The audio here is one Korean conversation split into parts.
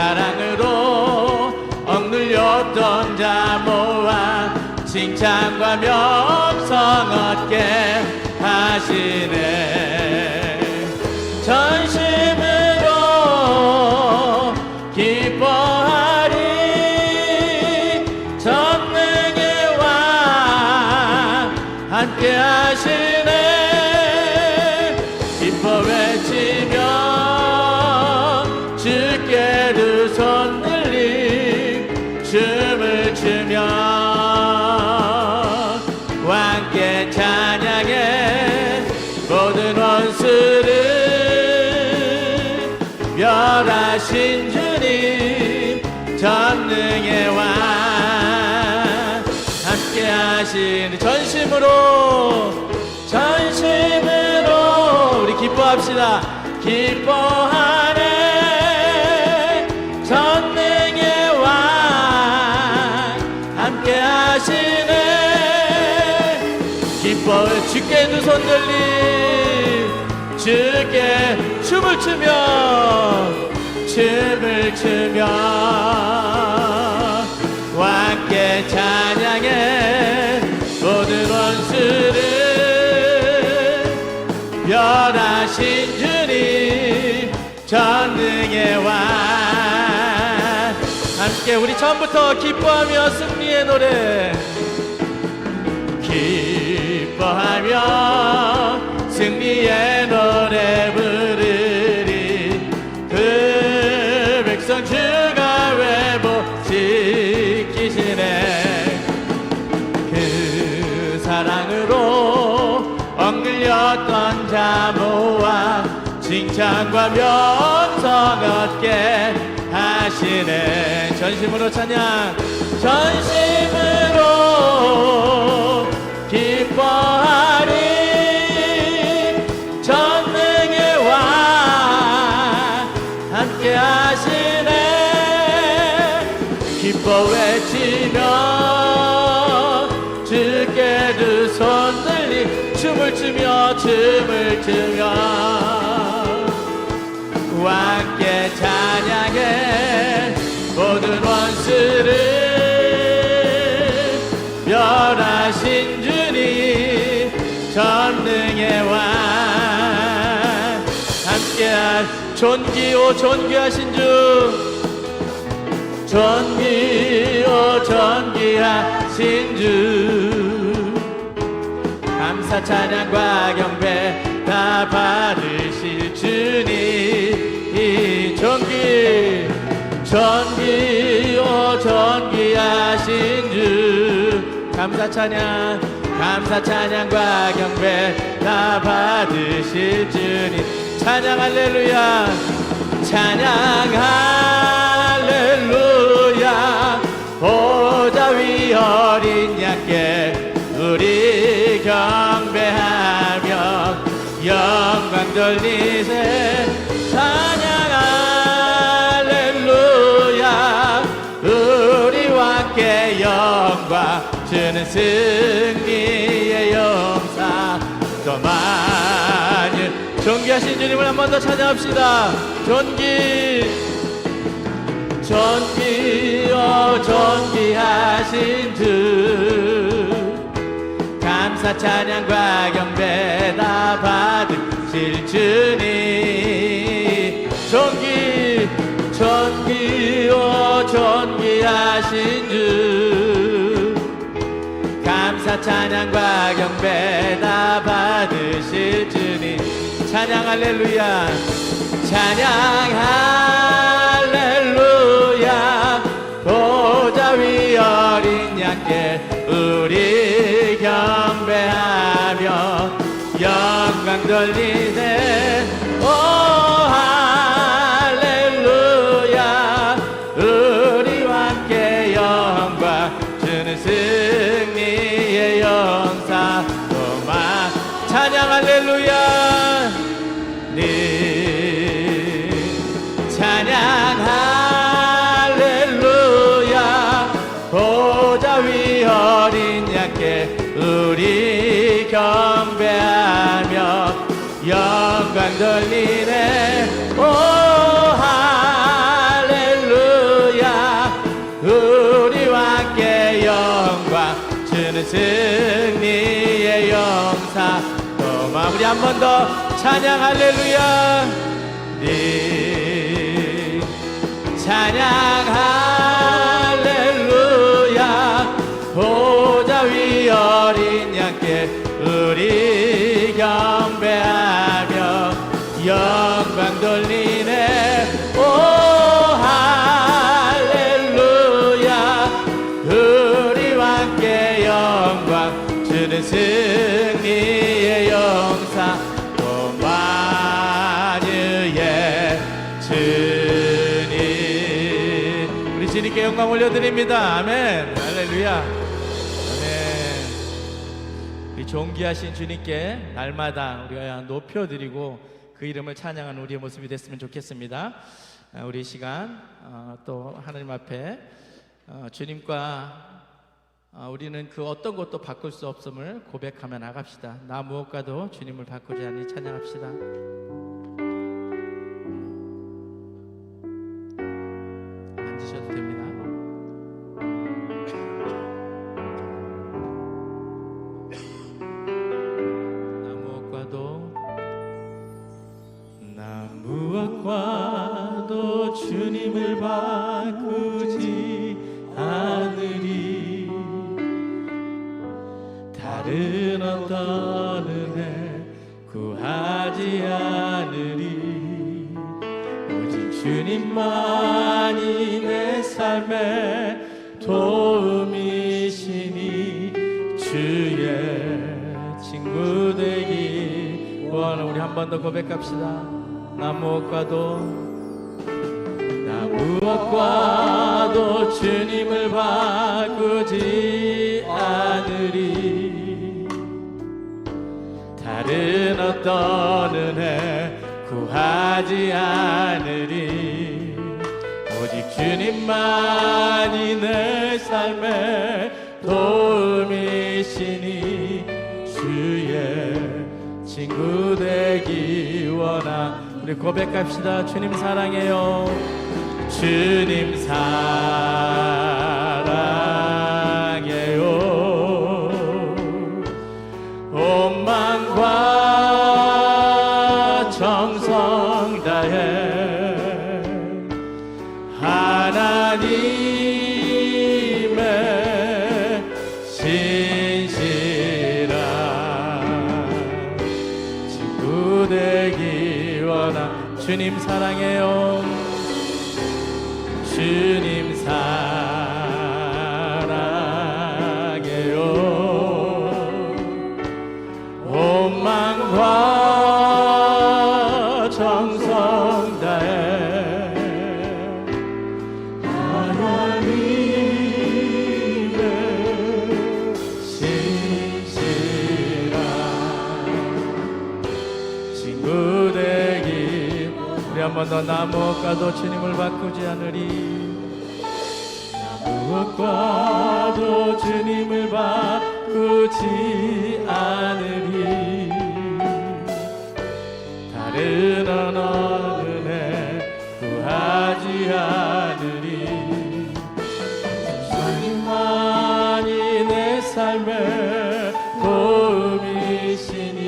사랑으로 억눌렸던 자 모아 칭찬과 명성 얻게 하시네. 전심으로 기뻐하리. 전능의 왕 함께 하시네. 기뻐 외치며 주께 두 손 들리 춤을 추며 왕께 찬양해. 모든 원수를 멸하신 주님 전능의 왕 함께 하시니. 전심으로 우리 기뻐합시다. 기뻐하네. 전능의 왕 함께 하시네. 기뻐 주께 두 손 들리 주께 춤을 추며 왕께 찬양해. 모든 원수를 멸하신 주님 전능의 왕 함께 우리 처음부터 기뻐하며 승리의 노래. 기뻐하며 승리의 노래 부르리. 그 백성 주가 회복시키시네. 그 사랑으로 억눌렸던 자 모아 칭찬과 명성 얻게 하시네. 전심으로 찬양. 전심으로 기뻐하리. 전능의 왕 함께 하시네. 기뻐 외치며 주께 두 손 들리 춤을 추며 왕께 찬양해. 모든 원수를 멸하신 주님 전능의 왕 함께할 존귀하신 주. 존귀하신 주. 감사 찬양과 경배 다 받으실 주님. 존귀하신 주. 감사 찬양과 경배 다 받으실 주님. 찬양 할렐루야. 찬양 할렐루야. 보좌 위 어린 양께 우리 경배하며 영광 돌리세. 찬양 할렐루야. 우리 왕께 영광 주는 승리의 용사. 더 많이 존귀하신 주님을 한 번 더 찬양합시다. 존귀하신 주. 감사 찬양과 경배 다 받으실 주님. 존귀하신 주. 감사 찬양과 경배 다 받으실 주님. 찬양 할렐루야. 찬양 할렐루야. 보좌 위 어린 양께 우리 경배하며 영광 돌리네. 오 할렐루야. 우리 왕께 영광 주는 승리의 영사. 또마 찬양 할렐루야. 찬양 할렐루야. 보좌 위 어린 양께 우리 경배하며 영광 돌리네. 오 할렐루야. 한 번 더 찬양 할렐루야. 네 찬양 할렐루야. 보좌 위 어린 양께 우리 경배하며 영광 돌리네. 오 할렐루야. 우리와 함께 영광 주는 승리의 영사 오마뉴의 주님. 우리 주님께 영광 올려드립니다. 아멘. 할렐루야. 아멘. 우리 존귀하신 주님께 날마다 우리가 높여드리고 그 이름을 찬양하는 우리의 모습이 됐으면 좋겠습니다. 우리 시간 또 하나님 앞에 주님과 우리는 그 어떤 것도 바꿀 수 없음을 고백하며 나갑시다. 나 무엇과도 주님을 바꾸지 않니 찬양합시다. 앉으셔도 됩니다. 나 무엇과도 주님을 바꾸지 않으리. 다른 어떤 은혜 구하지 않으리. 오직 주님만이 내 삶의 도움이시니 주의 친구 되기 원하는 우리 한 번 더 고백합시다. 나 무엇과도 주님을 바꾸지 않으리. 다른 어떤 은혜 구하지 않으리. 오직 주님만이 내 삶의 도움이시니 주의 친구 되기 원하. 우리 고백합시다. 주님 사랑해요. 주님 사랑해요. 온 마음과 정성 다해 하나님의 신실한 친구 되기 원하. 주님 사랑해요. 주님 사랑해요. 온 마음과 정성 다해 하나님의 신실한 친구 되기. 우리 한 번 더. 나 무엇과도 주님을 바꾸지 않으리. 무엇과도 주님을 바꾸지 않으리. 다른 어느 은혜 구하지 않으리. 주님만이 내 삶의 도움이시니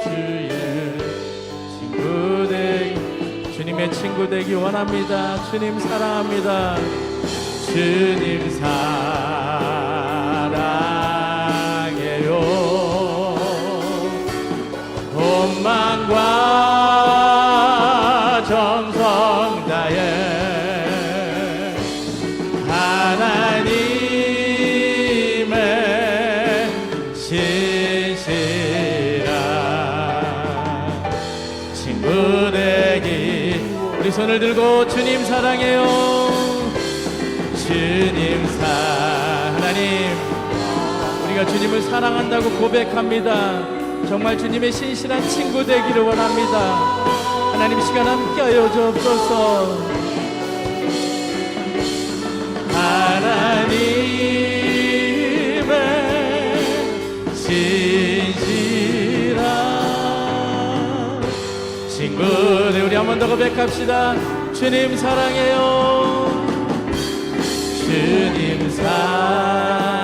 주의 친구 되기. 주님의 친구 되기 원합니다. 주님 사랑합니다. 주님 사랑해요. 온 마음과 정성 다해 하나님의 신실한 친구 되기. 우리 손을 들고 주님 사랑해요. 주님 하나님, 우리가 주님을 사랑한다고 고백합니다. 정말 주님의 신실한 친구 되기를 원합니다. 하나님 시간 함께 하여 주옵소서. 하나님의 신실한 친구들. 우리 한 번 더 고백합시다. 주님 사랑해요. 주님 사랑해요.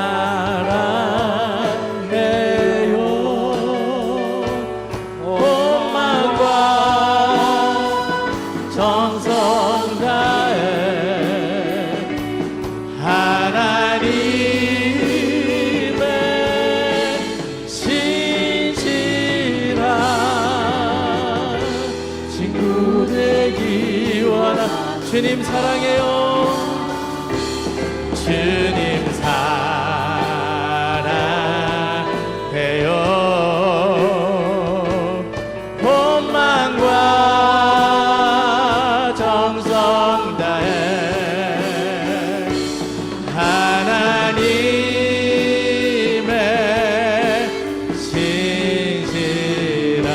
정성 다해 하나님의 신실한 친구 되기 원하. 주님 사랑해요. 주님 사랑해요. 본망과 정성 다해 하나님의 신실한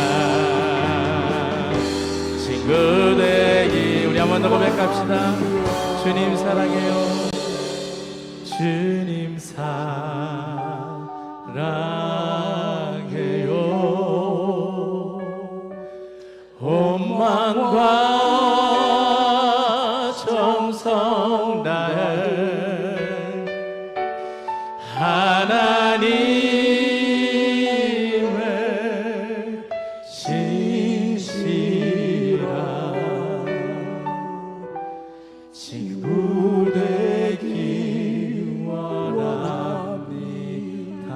친구 되기. 우리 한 번 더 고백합시다. 주님 사랑해요. 주님 사랑해요. 온 마음과 정성 다해 하나님의 신실한 친구 되기 원합니다.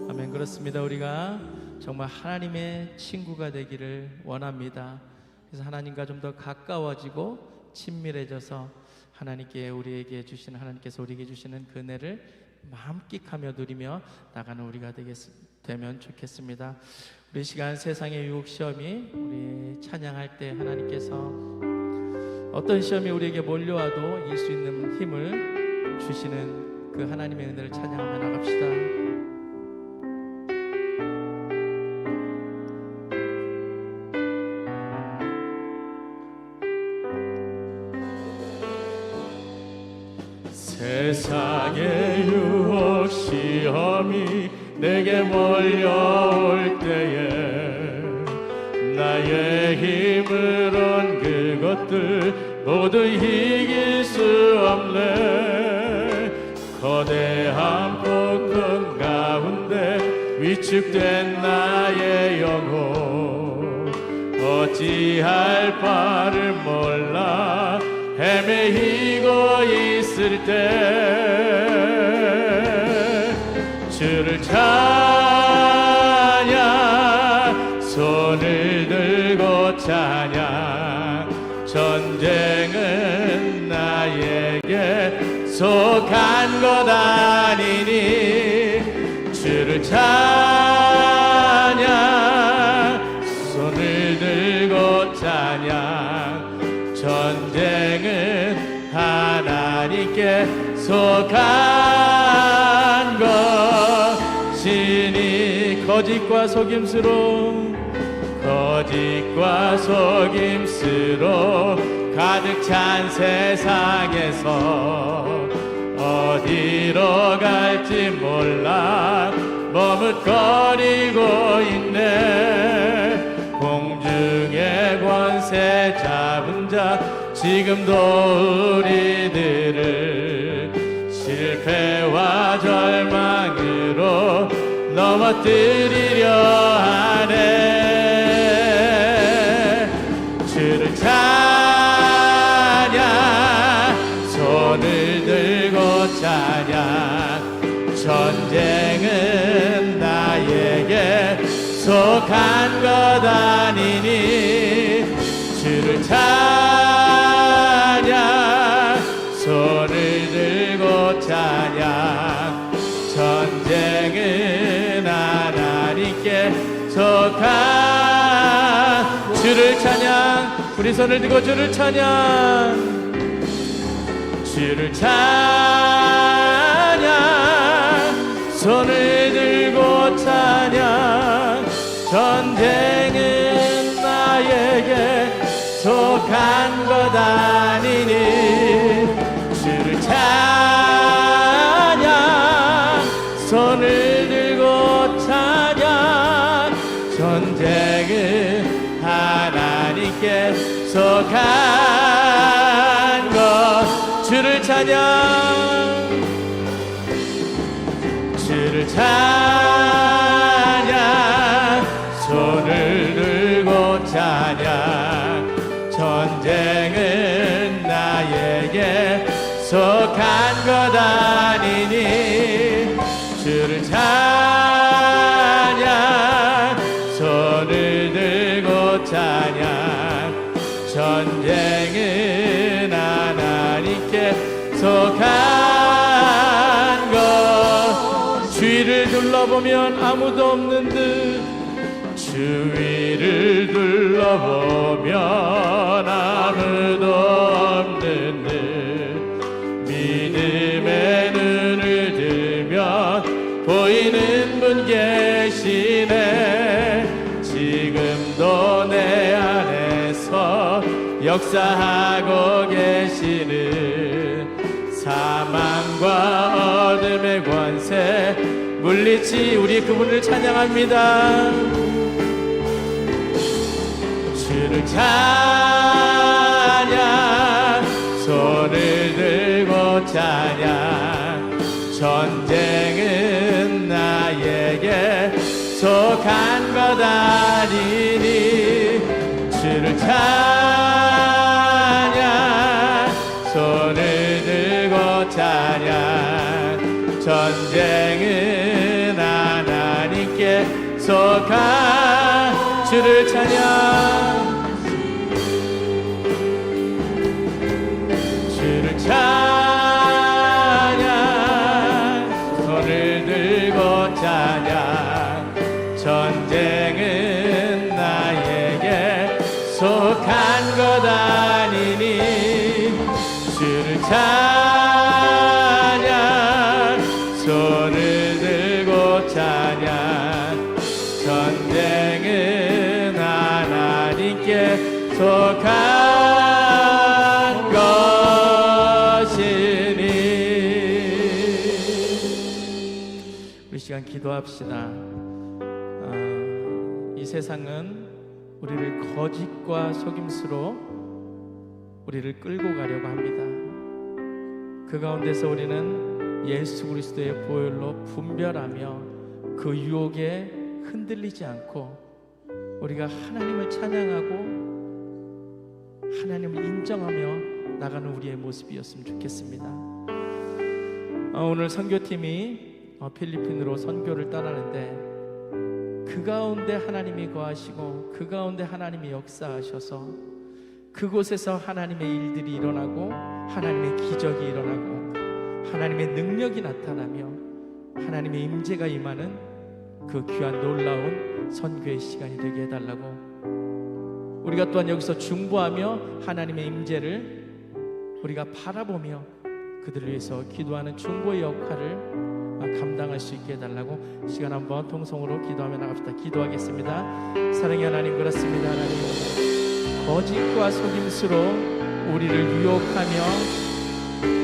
아멘. 그렇습니다. 우리가 정말 하나님의 친구가 되기를 원합니다. 그래서 하나님과 좀 더 가까워지고 친밀해져서 하나님께 우리에게 주시는, 하나님께서 우리에게 주시는 그 은혜를 만끽하며 누리며 나가는 우리가 되면 좋겠습니다. 우리 시간 세상의 유혹 시험이 우리 찬양할 때 하나님께서 어떤 시험이 우리에게 몰려와도 이길 수 있는 힘을 주시는 그 하나님의 은혜를 찬양하며 나갑시다. 세상의 유혹 시험이 내게 몰려올 때에 나의 힘으론 그것들 모두 이길 수 없네. 거대한 폭풍 가운데 위축된 나의 영혼 어찌할 바를 몰라 헤매이고 있을 때 주를 찬양, 손을 들고 찬양. 전쟁은 나에게 속한 것 아니니 주를 찬양, 손을 들고 찬양. 전쟁은 하나님께 속한 것이니 거짓과 속임수로 가득 찬 세상에서 어디로 갈지 몰라 머뭇거리고 있네. 공중의 권세 잡은 자 지금도 우리들을 실패와 절망으로 넘어뜨리려 하네. 주를 찬양, 손을 들고 찬양. 전쟁은 나에게 속한 것 아니니 주를 찬양, 손을 들고 찬양. 전쟁은 하나님께 속한 주를 찬양. 우리 손을 들고 주를 찬양, 주를 찬양. 손을 들고 찬양. 전쟁은 나에게 속한 것 아니니 주를 찬양, 손을 들고 찬양. 전쟁은 하나님께 속한 것. 주를 찬양, 주를 찬양. 손을 들고 찬양. 속한 것 아니니 주를 찬양 손을 들고 찬양 전쟁은 하나님께 속한 것 주위를 둘러보면 아무도 없는 듯 주위를 둘러보면 아무도 없는 듯 믿음의 눈을 들면 보이는 분 계시네 지금도 내 안에서 역사하고 계시는 사망과 어둠의 권세 물리치 우리 그분을 찬양합니다. 주를 찬양 손을 들고 찬양 전쟁은 나에게 속한 것 아니니 주를 찬양 손을 들고 찬양 전쟁은 하나님께 속한 주를 찬양 주를 찬양 손을 들고 찬양 전쟁은 나에게 속한 것 아니니 주를 찬양 손을 들고 찬양 전쟁은 하나님께 속한 것이니 우리 시간 기도합시다. 이 세상은 우리를 거짓과 속임수로 우리를 끌고 가려고 합니다. 그 가운데서 우리는 예수 그리스도의 보혈로 분별하며 그 유혹에 흔들리지 않고 우리가 하나님을 찬양하고 하나님을 인정하며 나가는 우리의 모습이었으면 좋겠습니다. 오늘 선교팀이 필리핀으로 선교를 떠나는데 그 가운데 하나님이 거하시고 그 가운데 하나님이 역사하셔서 그곳에서 하나님의 일들이 일어나고 하나님의 기적이 일어나고 하나님의 능력이 나타나며 하나님의 임재가 임하는 그 귀한 놀라운 선교의 시간이 되게 해달라고 우리가 또한 여기서 중보하며 하나님의 임재를 우리가 바라보며 그들을 위해서 기도하는 중보의 역할을 감당할 수 있게 해달라고 시간 한번 통성으로 기도하며 나갑시다. 기도하겠습니다. 사랑의 하나님, 그렇습니다. 하나님, 거짓과 속임수로 우리를 유혹하며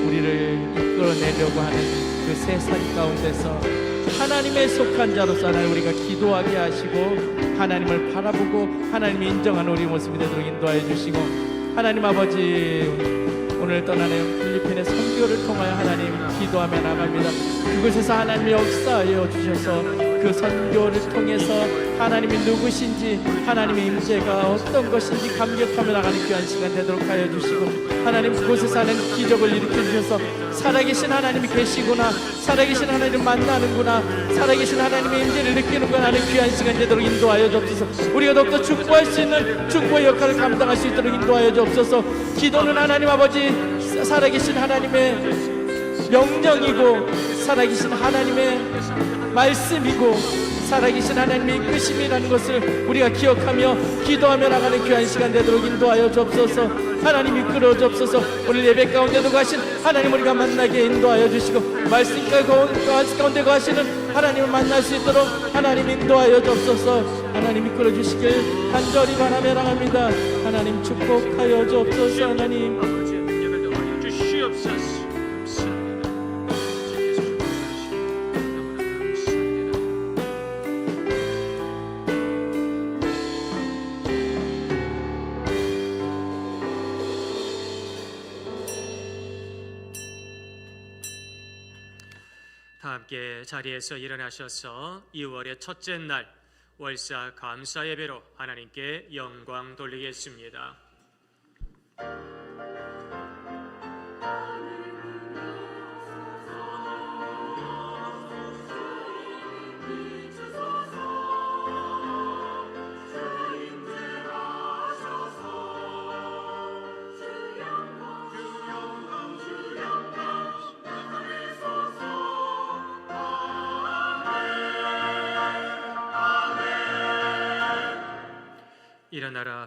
우리를 이끌어내려고 하는 그 세상 가운데서 하나님의 속한 자로서 하나님 우리가 기도하게 하시고 하나님을 바라보고 하나님이 인정하는 우리 모습이 되도록 인도하여 주시고 하나님 아버지 오늘 떠나는 필리핀의 선교를 통하여 하나님 기도하며 나갑니다. 그곳에서 하나님이 역사하여 주셔서 그 선교를 통해서 하나님이 누구신지 하나님의 임재가 어떤 것인지 감격하며 나가는 귀한 시간 되도록 하여 주시고 하나님 그곳에서 하는 기적을 일으켜 주셔서 살아계신 하나님이 계시구나 살아계신 하나님을 만나는구나 살아계신 하나님의 임재를 느끼는구나 하는 귀한 시간 되도록 인도하여 주옵소서. 우리가 더욱더 축복할 수 있는 축복의 역할을 감당할 수 있도록 인도하여 주옵소서. 기도는 하나님 아버지 살아계신 하나님의 명령이고 살아계신 하나님의 말씀이고 살아계신 하나님의 이끄심이라는 것을 우리가 기억하며 기도하며 나가는 귀한 시간 되도록 인도하여 주옵소서. 하나님 이끌어 주옵소서. 오늘 예배 가운데도 가신 하나님 우리가 만나게 인도하여 주시고 말씀 가운데 가시는 하나님을 만날 수 있도록 하나님 인도하여 주옵소서. 하나님 이끌어 주시길 간절히 바라며 나갑니다. 하나님 축복하여 주옵소서. 하나님 다 함께 자리에서 일어나셔서 2월의 첫째 날 월사 감사 예배로 하나님께 영광 돌리겠습니다.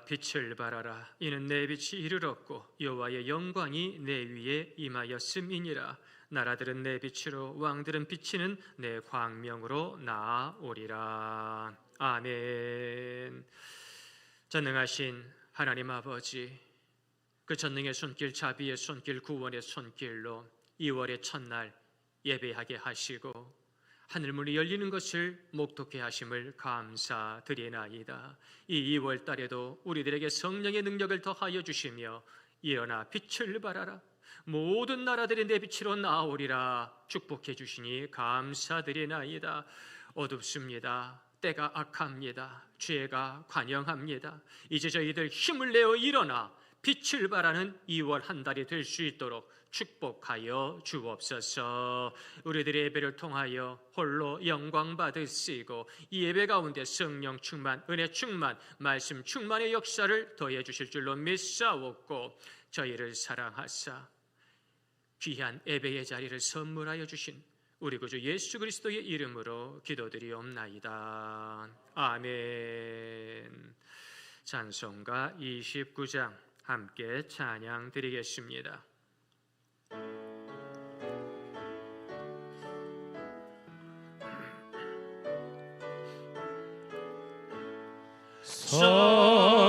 빛을 발하라. 이는 내 빛이 이르렀고 여호와의 영광이 내 위에 임하였음이니라. 나라들은 내 빛으로 왕들은 비치는 내 광명으로 나아오리라. 아멘. 전능하신 하나님 아버지, 그 전능의 손길, 자비의 손길, 구원의 손길로 2월의 첫날 예배하게 하시고 하늘문이 열리는 것을 목독해 하심을 감사드리나이다. 이 2월 달에도 우리들에게 성령의 능력을 더하여 주시며 일어나 빛을 발하라. 모든 나라들이 내 빛으로 나오리라. 축복해 주시니 감사드리나이다. 어둡습니다. 때가 악합니다. 죄가 관영합니다. 이제 저희들 힘을 내어 일어나 빛을 발하는 2월 한 달이 될 수 있도록 축복하여 주옵소서. 우리들의 예배를 통하여 홀로 영광 받으시고 이 예배 가운데 성령 충만, 은혜 충만, 말씀 충만의 역사를 더해 주실 줄로 믿사옵고 저희를 사랑하사 귀한 예배의 자리를 선물하여 주신 우리 구주 예수 그리스도의 이름으로 기도드리옵나이다. 아멘. 찬송가 29장 함께 찬양 드리겠습니다.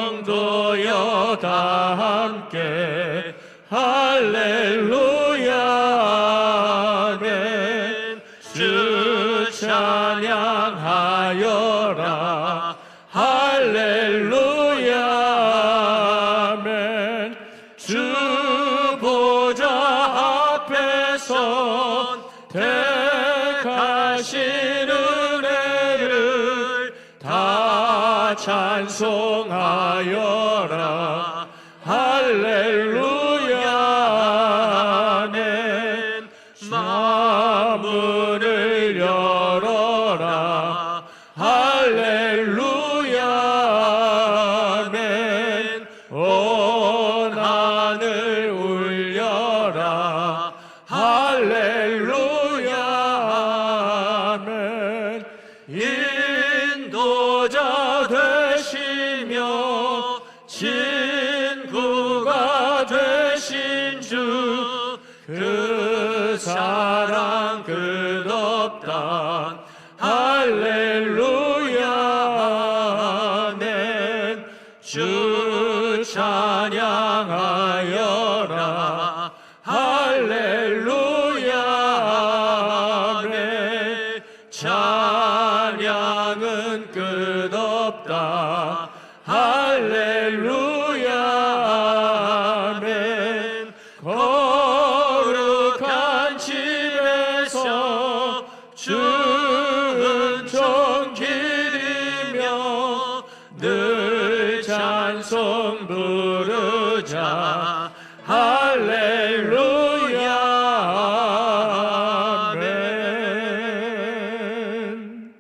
성도여 다 함께 할렐루야 아멘. 주 찬양하여라 할렐루야 아멘. 주 보좌 앞에 선 택하신 은혜를 다 찬송하여라 할렐루야 아멘. 마문을 열어라 할렐루야 아멘. 온 하늘 울려라 할렐루야 아멘. 인도자 되시며 친구가 되신 주 그 사랑 끝없다 할렐루야 아멘. 주 찬양하여라 할렐루야 아멘. 찬양은 끝없다 할렐루야 아멘. 거룩한 집에서 주 은총 기리며 늘 찬송 부르자 할렐루야 아멘.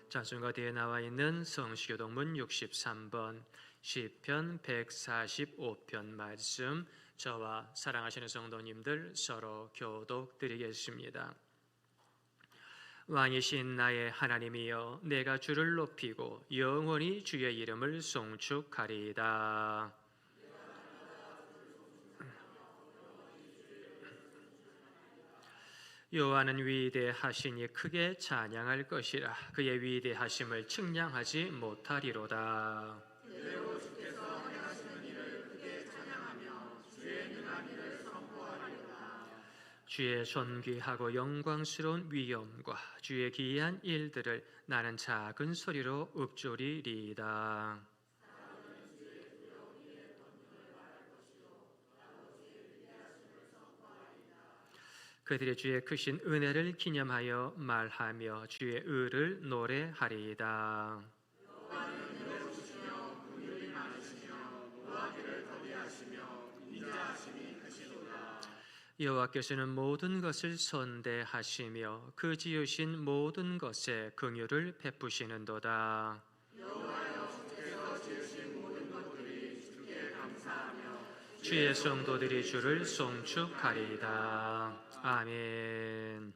찬송가대에 나와 있는 성시교동문 63번 시편 145편 말씀 저와 사랑하시는 성도님들 서로 교독드리겠습니다. 왕이신 나의 하나님이여 내가 주를 높이고 영원히 주의 이름을 송축하리이다. 여호와는 위대하시니 크게 찬양할 것이라. 그의 위대하심을 측량하지 못하리로다. 주의 존귀하고 영광스러운 위엄과 주의 기이한 일들을 나는 작은 소리로 읊조리리이다. 그들의 주의 크신 은혜를 기념하여 말하며 주의 의를 노래하리이다. 여호와께서는 모든 것을 선대하시며 그 지으신 모든 것에 긍휼을 베푸시는도다. 주의 성도들이 주를 송축하리이다. 아멘.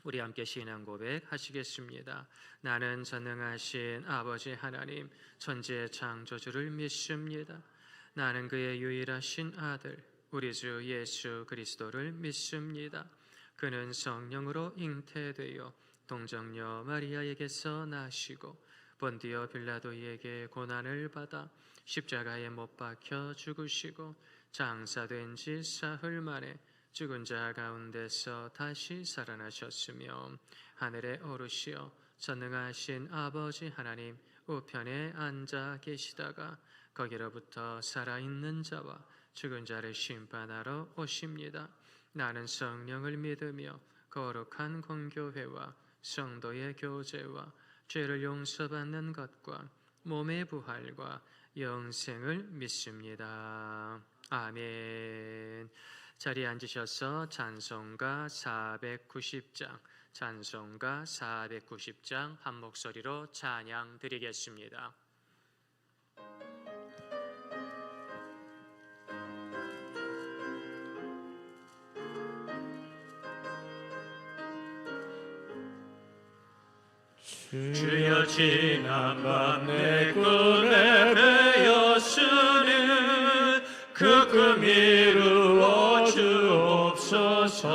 우리 함께 신앙 고백하시겠습니다. 나는 전능하신 아버지 하나님 천지의 창조주를 믿습니다. 나는 그의 유일하신 아들 우리 주 예수 그리스도를 믿습니다. 그는 성령으로 잉태되어 동정녀 마리아에게서 나시고 본디오 빌라도에게 고난을 받아 십자가에 못 박혀 죽으시고 장사된 지 사흘 만에 죽은 자 가운데서 다시 살아나셨으며 하늘에 오르시어 전능하신 아버지 하나님 우편에 앉아 계시다가 거기로부터 살아있는 자와 죽은 자를 심판하러 오십니다. 나는 성령을 믿으며 거룩한 공교회와 성도의 교제와 죄를 용서받는 것과 몸의 부활과 영생을 믿습니다. 아멘. 자리에 앉으셔서 찬송가 490장 한 목소리로 찬양 드리겠습니다. 주여 지난밤 내 꿈에 배었으니 그 꿈 이루어 주옵소서.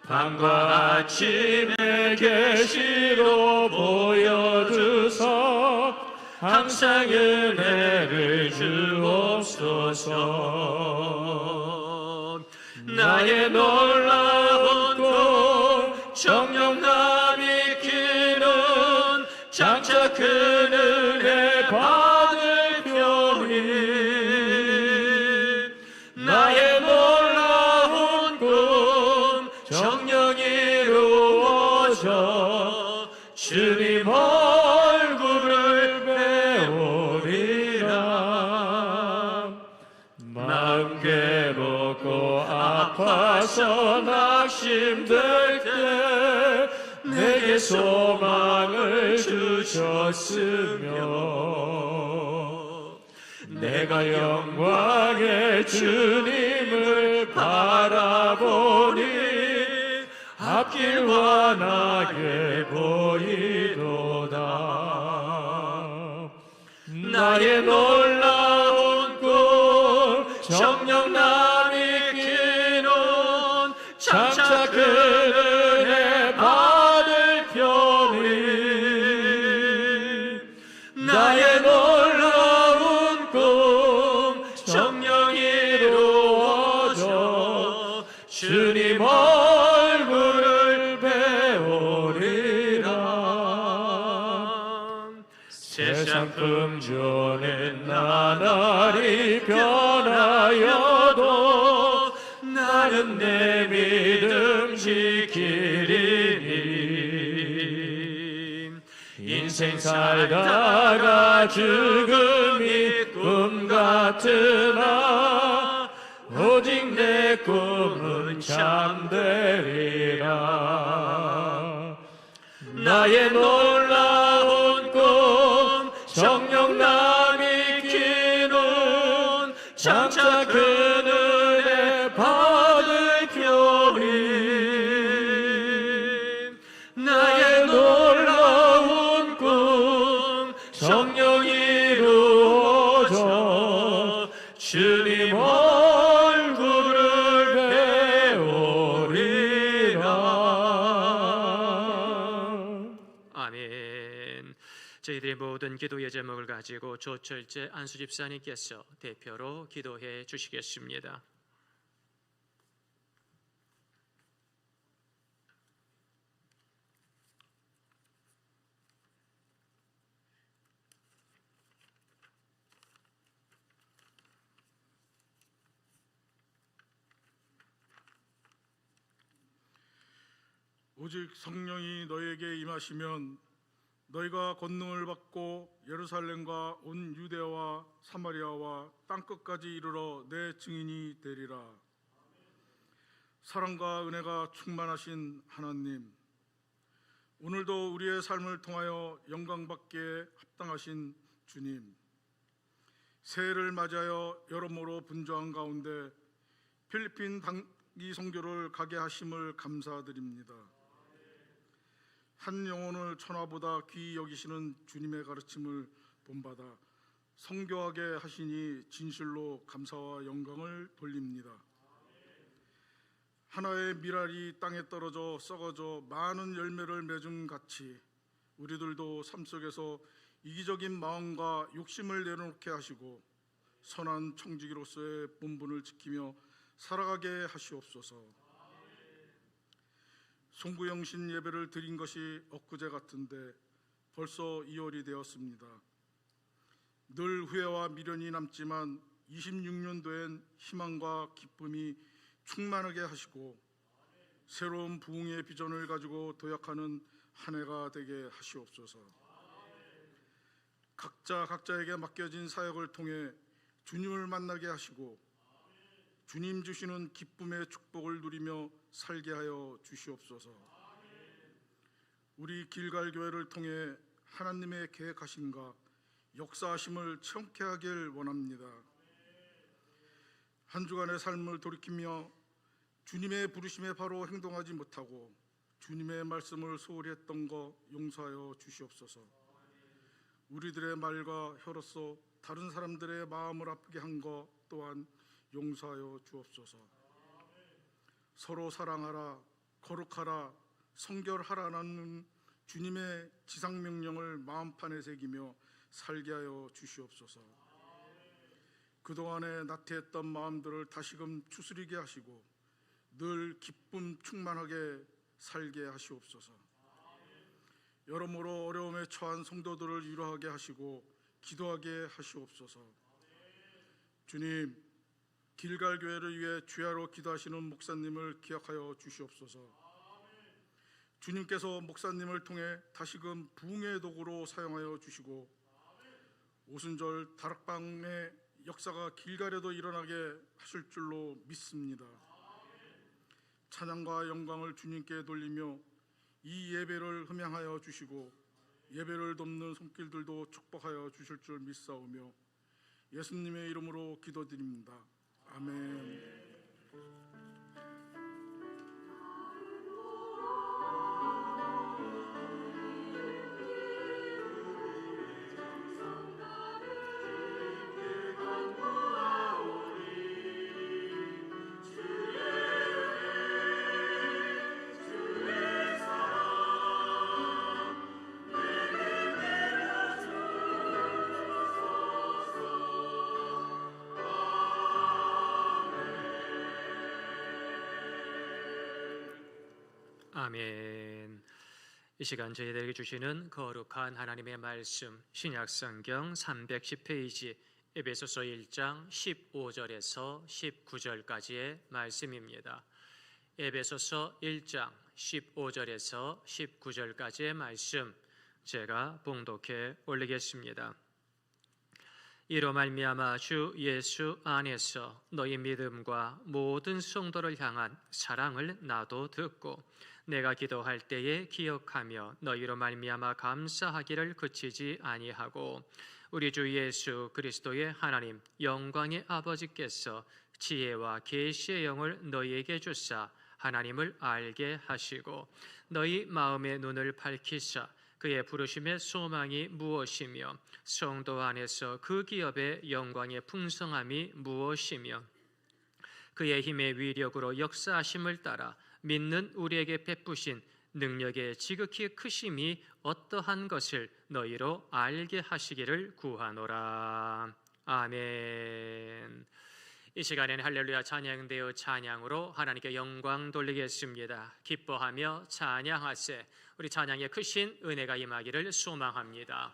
밤과 아침에 계시로 보여주소. 항상 은혜를 주옵소서. 나의 놀라운 꿈 정령남이 키는 장차 큰 은혜 받을 편이 나의 놀라운 꿈 정령 이루어져 주님 얼굴을 배우리라. 마음 괴롭고 아파서 낙심될 때 내게 소망을 주셨으며 내가 영광의 주님을 바라보니 앞길 환하게 보이도다. 나의 놀라운 꿈 정령 남이 키는 장차 큰 은혜 받을 편이 나의 놀라운 꿈 정령 이루어져 주님 얼굴을 배우리라. 세상 금전은 나날이 변하여도 나는 내 믿음 지키리니 인생 살다가 죽음이 꿈 같으나 오직 내 꿈은 참되리라. 나의 놀라운 꿈 정령 남이 키는 장차 큰 은혜 받을 편이 나의 놀라운 꿈 정령 이루어져 주님 얼굴을 배우리라. 아멘. 저희들의 모든 기도의 제목을 가지고 조철재 안수집사님께서 대표로 기도해 주시겠습니다. 오직 성령이 너에게 임하시면 너희가 권능을 받고 예루살렘과 온 유대와 사마리아와 땅끝까지 이르러 내 증인이 되리라. 사랑과 은혜가 충만하신 하나님, 오늘도 우리의 삶을 통하여 영광받기에 합당하신 주님, 새해를 맞이하여 여러모로 분주한 가운데 필리핀 이 선교를 가게 하심을 감사드립니다. 한 영혼을 천하보다 귀히 여기시는 주님의 가르침을 본받아 선교하게 하시니 진실로 감사와 영광을 돌립니다. 하나의 밀알이 땅에 떨어져 썩어져 많은 열매를 맺음 같이 우리들도 삶 속에서 이기적인 마음과 욕심을 내려놓게 하시고 선한 청지기로서의 본분을 지키며 살아가게 하시옵소서. 송구영신 예배를 드린 것이 엊그제 같은데 벌써 2월이 되었습니다. 늘 후회와 미련이 남지만 26년 된 희망과 기쁨이 충만하게 하시고 새로운 부흥의 비전을 가지고 도약하는 한 해가 되게 하시옵소서. 각자에게 맡겨진 사역을 통해 주님을 만나게 하시고 주님 주시는 기쁨의 축복을 누리며 살게 하여 주시옵소서. 우리 길갈교회를 통해 하나님의 계획하심과 역사하심을 체험케 하길 원합니다. 한 주간의 삶을 돌이키며 주님의 부르심에 바로 행동하지 못하고 주님의 말씀을 소홀히 했던 것 용서하여 주시옵소서. 우리들의 말과 혀로서 다른 사람들의 마음을 아프게 한 것 또한 용서하여 주옵소서. 서로 사랑하라, 거룩하라, 성결하라는 주님의 지상명령을 마음판에 새기며 살게 하여 주시옵소서. 그동안에 나태했던 마음들을 다시금 추스리게 하시고 늘 기쁨 충만하게 살게 하시옵소서. 여러모로 어려움에 처한 성도들을 위로하게 하시고 기도하게 하시옵소서. 주님, 길갈교회를 위해 주야로 기도하시는 목사님을 기억하여 주시옵소서. 주님께서 목사님을 통해 다시금 부흥의 도구로 사용하여 주시고 오순절 다락방의 역사가 길갈에도 일어나게 하실 줄로 믿습니다. 찬양과 영광을 주님께 돌리며 이 예배를 흠양하여 주시고 예배를 돕는 손길들도 축복하여 주실 줄 믿사오며 예수님의 이름으로 기도드립니다. 아멘. 아멘. 이 시간 저희들에게 주시는 거룩한 하나님의 말씀 신약성경 310페이지 에베소서 1장 15절에서 19절까지의 말씀입니다. 에베소서 1장 15절에서 19절까지의 말씀 제가 봉독해 올리겠습니다. 이로 말미암아 주 예수 안에서 너희 믿음과 모든 성도를 향한 사랑을 나도 듣고 내가 기도할 때에 기억하며 너희로 말미암아 감사하기를 그치지 아니하고 우리 주 예수 그리스도의 하나님 영광의 아버지께서 지혜와 계시의 영을 너희에게 주사 하나님을 알게 하시고 너희 마음의 눈을 밝히사 그의 부르심의 소망이 무엇이며 성도 안에서 그 기업의 영광의 풍성함이 무엇이며 그의 힘의 위력으로 역사하심을 따라 믿는 우리에게 베푸신 능력의 지극히 크심이 어떠한 것을 너희로 알게 하시기를 구하노라. 아멘. 이 시간에는 할렐루야 찬양되어 찬양으로 하나님께 영광 돌리겠습니다. 기뻐하며 찬양하세. 우리 찬양의 크신 은혜가 임하기를 소망합니다.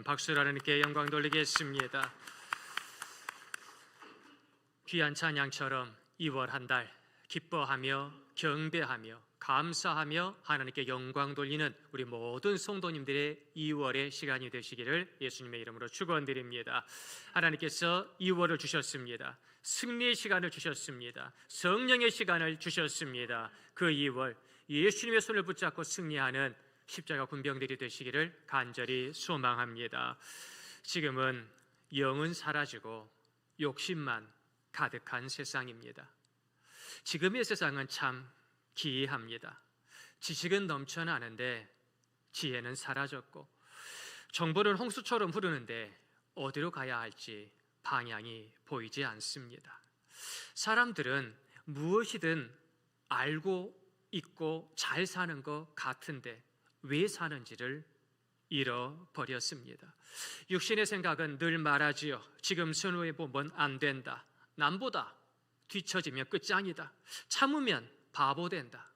박수로 하나님께 영광 돌리겠습니다. 귀한 찬양처럼 2월 한 달 기뻐하며 경배하며 감사하며 하나님께 영광 돌리는 우리 모든 성도님들의 2월의 시간이 되시기를 예수님의 이름으로 축원드립니다. 하나님께서 2월을 주셨습니다. 승리의 시간을 주셨습니다. 성령의 시간을 주셨습니다. 그 2월 예수님의 손을 붙잡고 승리하는 십자가 군병들이 되시기를 간절히 소망합니다. 지금은 영은 사라지고 욕심만 가득한 세상입니다. 지금의 세상은 참 기이합니다. 지식은 넘쳐나는데 지혜는 사라졌고, 정보는 홍수처럼 흐르는데 어디로 가야 할지 방향이 보이지 않습니다. 사람들은 무엇이든 알고 있고 잘 사는 것 같은데 왜 사는지를 잃어버렸습니다. 육신의 생각은 늘 말하지요. 지금 선호해 보면 안 된다. 남보다 뒤처지면 끝장이다. 참으면 바보 된다.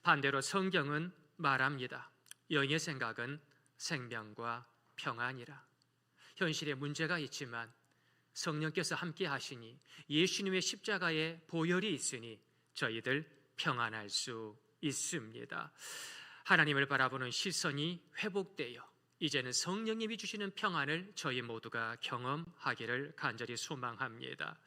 반대로 성경은 말합니다. 영의 생각은 생명과 평안이라. 현실에 문제가 있지만 성령께서 함께 하시니 예수님의 십자가에 보혈이 있으니 저희들 평안할 수 있습니다. 하나님을 바라보는 시선이 회복되어 이제는 성령님이 주시는 평안을 저희 모두가 경험하기를 간절히 소망합니다.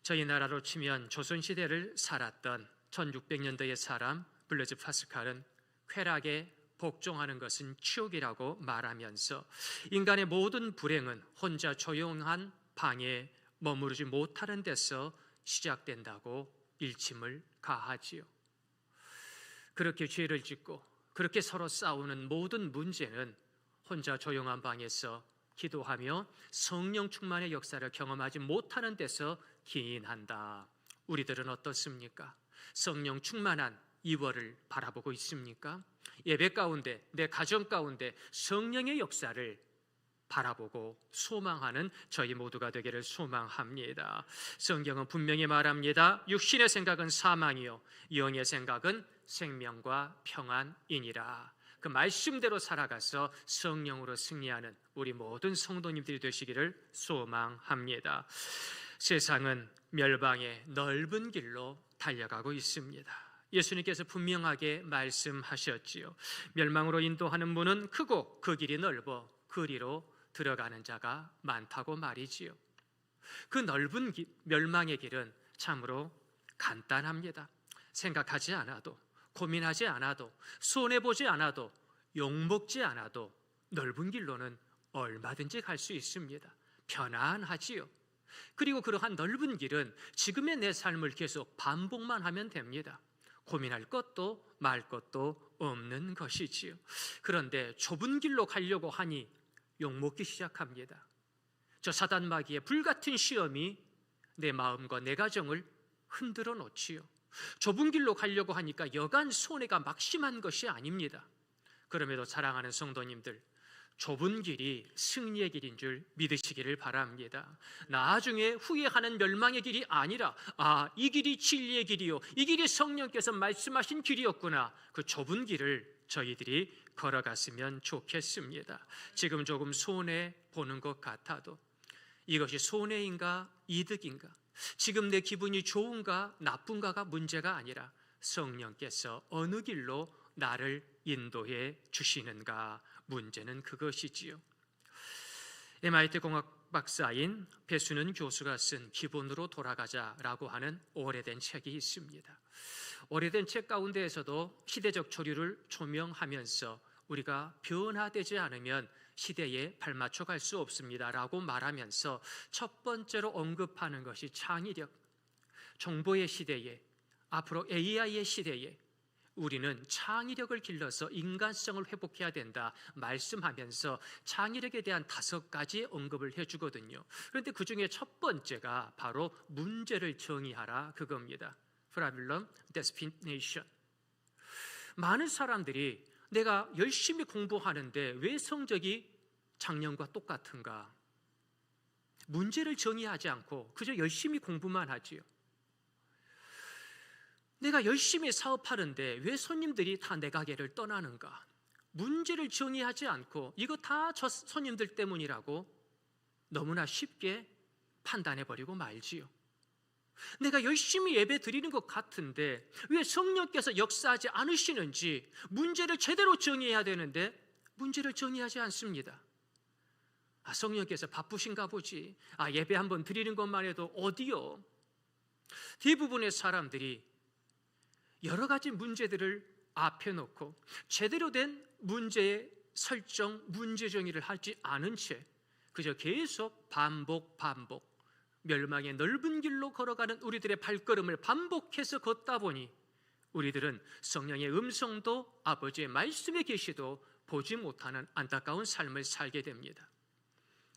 저희 나라로 치면 조선시대를 살았던 1600년대의 사람 블레즈 파스칼은 쾌락에 복종하는 것은 치욕이라고 말하면서 인간의 모든 불행은 혼자 조용한 방에 머무르지 못하는 데서 시작된다고 일침을 가하지요. 그렇게 죄를 짓고 그렇게 서로 싸우는 모든 문제는 혼자 조용한 방에서 기도하며 성령 충만의 역사를 경험하지 못하는 데서 기인한다. 우리들은 어떻습니까? 성령 충만한 2월을 바라보고 있습니까? 예배 가운데, 내 가정 가운데 성령의 역사를 바라보고 소망하는 저희 모두가 되기를 소망합니다. 성경은 분명히 말합니다. 육신의 생각은 사망이요 영의 생각은 생명과 평안이니라. 그 말씀대로 살아가서 성령으로 승리하는 우리 모든 성도님들이 되시기를 소망합니다. 세상은 멸망의 넓은 길로 달려가고 있습니다. 예수님께서 분명하게 말씀하셨지요. 멸망으로 인도하는 문은 크고 그 길이 넓어 그리로 들어가는 자가 많다고 말이지요. 그 넓은 멸망의 길은 참으로 간단합니다. 생각하지 않아도, 고민하지 않아도, 손해보지 않아도, 욕먹지 않아도 넓은 길로는 얼마든지 갈 수 있습니다. 편안하지요. 그리고 그러한 넓은 길은 지금의 내 삶을 계속 반복만 하면 됩니다. 고민할 것도 말 것도 없는 것이지요. 그런데 좁은 길로 가려고 하니 욕먹기 시작합니다. 저 사단마귀의 불같은 시험이 내 마음과 내 가정을 흔들어 놓지요. 좁은 길로 가려고 하니까 여간 손해가 막심한 것이 아닙니다. 그럼에도 사랑하는 성도님들, 좁은 길이 승리의 길인 줄 믿으시기를 바랍니다. 나중에 후회하는 멸망의 길이 아니라 이 길이 진리의 길이요, 이 길이 성령께서 말씀하신 길이었구나. 그 좁은 길을 저희들이 걸어갔으면 좋겠습니다. 지금 조금 손해보는 것 같아도 이것이 손해인가 이득인가, 지금 내 기분이 좋은가 나쁜가가 문제가 아니라 성령께서 어느 길로 나를 인도해 주시는가, 문제는 그것이지요. MIT 공학 박사인 배순은 교수가 쓴 기본으로 돌아가자라고 하는 오래된 책이 있습니다. 오래된 책 가운데에서도 시대적潮流를 조명하면서 우리가 변화되지 않으면 시대에 발맞춰 갈 수 없습니다라고 말하면서 첫 번째로 언급하는 것이 창의력. 정보의 시대에, 앞으로 AI의 시대에 우리는 창의력을 길러서 인간성을 회복해야 된다 말씀하면서 창의력에 대한 5가지 언급을 해주거든요. 그런데 그 중에 첫 번째가 바로 문제를 정의하라 그겁니다. Problem Destination. 많은 사람들이 내가 열심히 공부하는데 왜 성적이 작년과 똑같은가? 문제를 정의하지 않고 그저 열심히 공부만 하지요. 내가 열심히 사업하는데 왜 손님들이 다 내 가게를 떠나는가? 문제를 정의하지 않고 이거 다 저 손님들 때문이라고 너무나 쉽게 판단해버리고 말지요. 내가 열심히 예배 드리는 것 같은데 왜 성령께서 역사하지 않으시는지 문제를 제대로 정의해야 되는데 문제를 정의하지 않습니다. 성령께서 바쁘신가 보지. 예배 한번 드리는 것만 해도 어디요? 대부분의 사람들이 여러 가지 문제들을 앞에 놓고 제대로 된 문제의 설정, 문제 정의를 하지 않은 채 그저 계속 반복 멸망의 넓은 길로 걸어가는 우리들의 발걸음을 반복해서 걷다 보니 우리들은 성령의 음성도 아버지의 말씀의 계시도 보지 못하는 안타까운 삶을 살게 됩니다.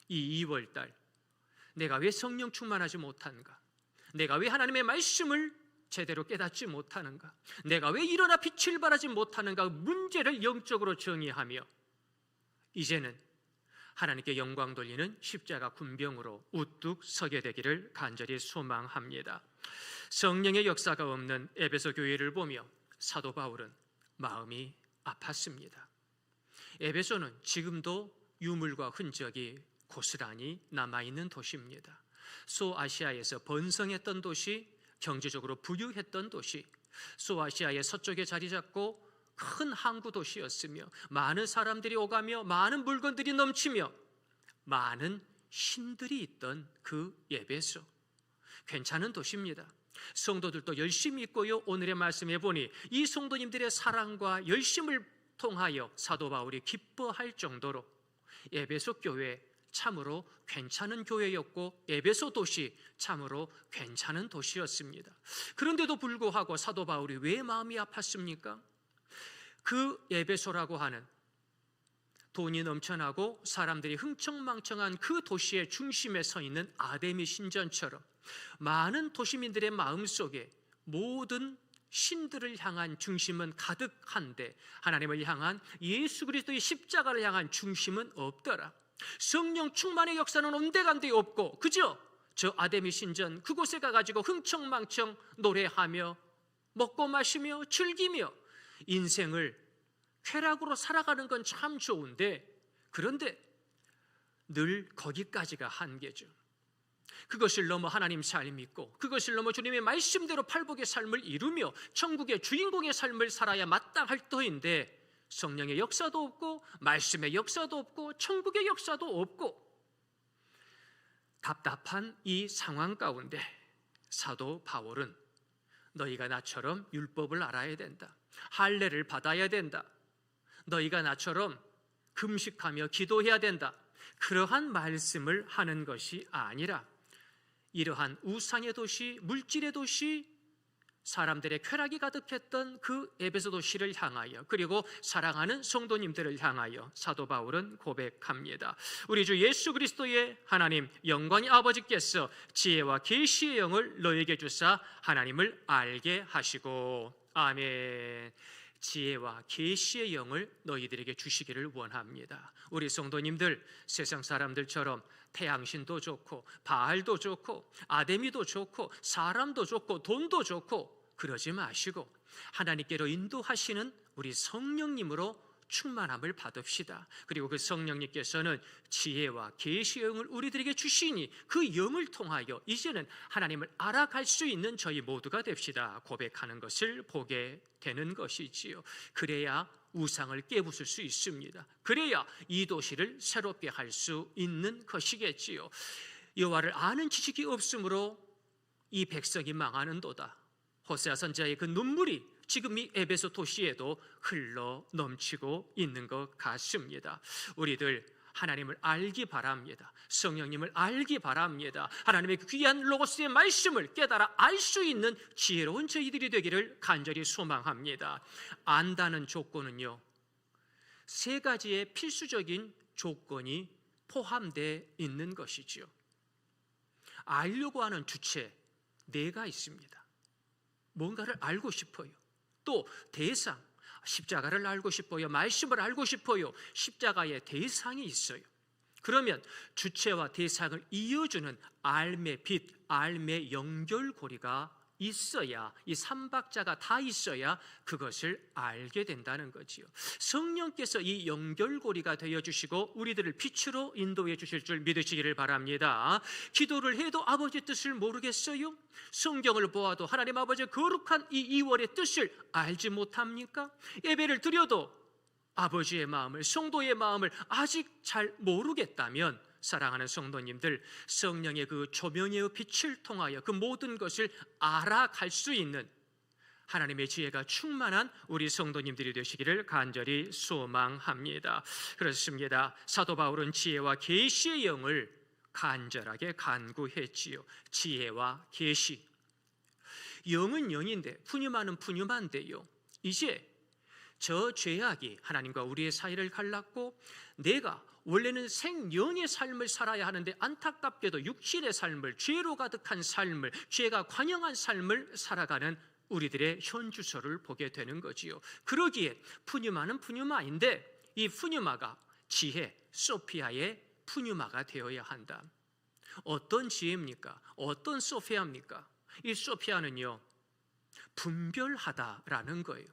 이 2월달 내가 왜 성령 충만하지 못한가? 내가 왜 하나님의 말씀을 제대로 깨닫지 못하는가? 내가 왜 일어나 빛을 발하지 못하는가? 문제를 영적으로 정의하며 이제는 하나님께 영광 돌리는 십자가 군병으로 우뚝 서게 되기를 간절히 소망합니다. 성령의 역사가 없는 에베소 교회를 보며 사도 바울은 마음이 아팠습니다. 에베소는 지금도 유물과 흔적이 고스란히 남아있는 도시입니다. 소아시아에서 번성했던 도시, 경제적으로 부유했던 도시, 소아시아의 서쪽에 자리 잡고 큰 항구 도시였으며 많은 사람들이 오가며 많은 물건들이 넘치며 많은 신들이 있던 그 에베소, 괜찮은 도시입니다. 성도들도 열심히 있고요. 오늘의 말씀에 보니 이 성도님들의 사랑과 열심을 통하여 사도 바울이 기뻐할 정도로 에베소 교회 참으로 괜찮은 교회였고 에베소 도시 참으로 괜찮은 도시였습니다. 그런데도 불구하고 사도 바울이 왜 마음이 아팠습니까? 그 에베소라고 하는 돈이 넘쳐나고 사람들이 흥청망청한 그 도시의 중심에 서 있는 아데미 신전처럼 많은 도시민들의 마음속에 모든 신들을 향한 중심은 가득한데 하나님을 향한 예수 그리스도의 십자가를 향한 중심은 없더라. 성령 충만의 역사는 온데간데 없고 그저 저 아데미 신전 그곳에 가가지고 흥청망청 노래하며 먹고 마시며 즐기며 인생을 쾌락으로 살아가는 건 참 좋은데 그런데 늘 거기까지가 한계죠. 그것을 넘어 하나님 삶 있고 그것을 넘어 주님의 말씀대로 팔복의 삶을 이루며 천국의 주인공의 삶을 살아야 마땅할 터인데 성령의 역사도 없고 말씀의 역사도 없고 천국의 역사도 없고 답답한 이 상황 가운데 사도 바울은 너희가 나처럼 율법을 알아야 된다. 할례를 받아야 된다. 너희가 나처럼 금식하며 기도해야 된다. 그러한 말씀을 하는 것이 아니라 이러한 우상의 도시, 물질의 도시, 사람들의 쾌락이 가득했던 그 에베소 도시를 향하여 그리고 사랑하는 성도님들을 향하여 사도 바울은 고백합니다. 우리 주 예수 그리스도의 하나님 영광의 아버지께서 지혜와 계시의 영을 너에게 주사 하나님을 알게 하시고 아멘. 지혜와 계시의 영을 너희들에게 주시기를 원합니다. 우리 성도님들 세상 사람들처럼 태양신도 좋고 바알도 좋고 아데미도 좋고 사람도 좋고 돈도 좋고 그러지 마시고 하나님께로 인도하시는 우리 성령님으로 충만함을 받읍시다. 그리고 그 성령님께서는 지혜와 계시의 영을 우리들에게 주시니 그 영을 통하여 이제는 하나님을 알아갈 수 있는 저희 모두가 됩시다. 고백하는 것을 보게 되는 것이지요. 그래야 우상을 깨부술 수 있습니다. 그래야 이 도시를 새롭게 할 수 있는 것이겠지요. 여호와를 아는 지식이 없으므로 이 백성이 망하는도다. 호세아 선지자의 그 눈물이 지금 이 에베소 도시에도 흘러 넘치고 있는 것 같습니다. 우리들 하나님을 알기 바랍니다. 성령님을 알기 바랍니다. 하나님의 귀한 로고스의 말씀을 깨달아 알 수 있는 지혜로운 저희들이 되기를 간절히 소망합니다. 안다는 조건은요, 세 가지의 필수적인 조건이 포함되어 있는 것이지요. 알려고 하는 주체 4가 있습니다. 뭔가를 알고 싶어요. 또 대상, 십자가를 알고 싶어요. 말씀을 알고 싶어요. 십자가의 대상이 있어요. 그러면 주체와 대상을 이어주는 알매 빛, 알매 연결고리가 있어야, 이 삼박자가 다 있어야 그것을 알게 된다는 거지요. 성령께서 이 연결고리가 되어주시고 우리들을 빛으로 인도해 주실 줄 믿으시기를 바랍니다. 기도를 해도 아버지 뜻을 모르겠어요? 성경을 보아도 하나님 아버지의 거룩한 이 2월의 뜻을 알지 못합니까? 예배를 드려도 아버지의 마음을, 성도의 마음을 아직 잘 모르겠다면 사랑하는 성도님들, 성령의 그 조명의 빛을 통하여 그 모든 것을 알아갈 수 있는 하나님의 지혜가 충만한 우리 성도님들이 되시기를 간절히 소망합니다. 그렇습니다. 사도 바울은 지혜와 계시의 영을 간절하게 간구했지요. 지혜와 계시. 영은 영인데 푸뉴마는 푸뉴마인데요, 이제 저 죄악이 하나님과 우리의 사이를 갈랐고 내가 원래는 생명의 삶을 살아야 하는데 안타깝게도 육신의 삶을, 죄로 가득한 삶을, 죄가 관영한 삶을 살아가는 우리들의 현주소를 보게 되는 거지요. 그러기에 푸뉴마는 푸뉴마인데 이 푸뉴마가 지혜, 소피아의 푸뉴마가 되어야 한다. 어떤 지혜입니까? 어떤 소피아입니까? 이 소피아는요, 분별하다라는 거예요.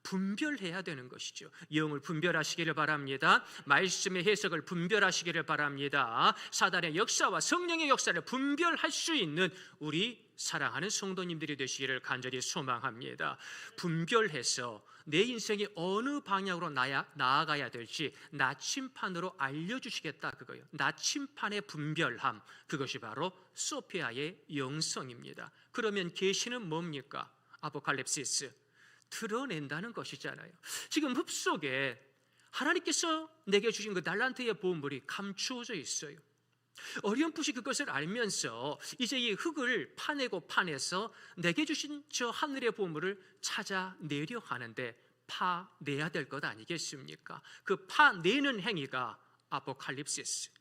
분별해야 되는 것이죠. 영을 분별하시기를 바랍니다. 말씀의 해석을 분별하시기를 바랍니다. 사단의 역사와 성령의 역사를 분별할 수 있는 우리 사랑하는 성도님들이 되시기를 간절히 소망합니다. 분별해서 내 인생이 어느 방향으로 나아가야 될지 나침판으로 알려주시겠다, 그거예요. 나침판의 분별함, 그것이 바로 소피아의 영성입니다. 그러면 계시는 뭡니까? 아포칼립시스, 드러낸다는 것이잖아요. 지금 흙속에 하나님께서 내게 주신 그 달란트의 보물이 감추어져 있어요. 어렴풋이 그것을 알면서 이제 이 흙을 파내서 내게 주신 저 하늘의 보물을 찾아내려 하는데 파내야 될 것 아니겠습니까? 그 파내는 행위가 아포칼립시스,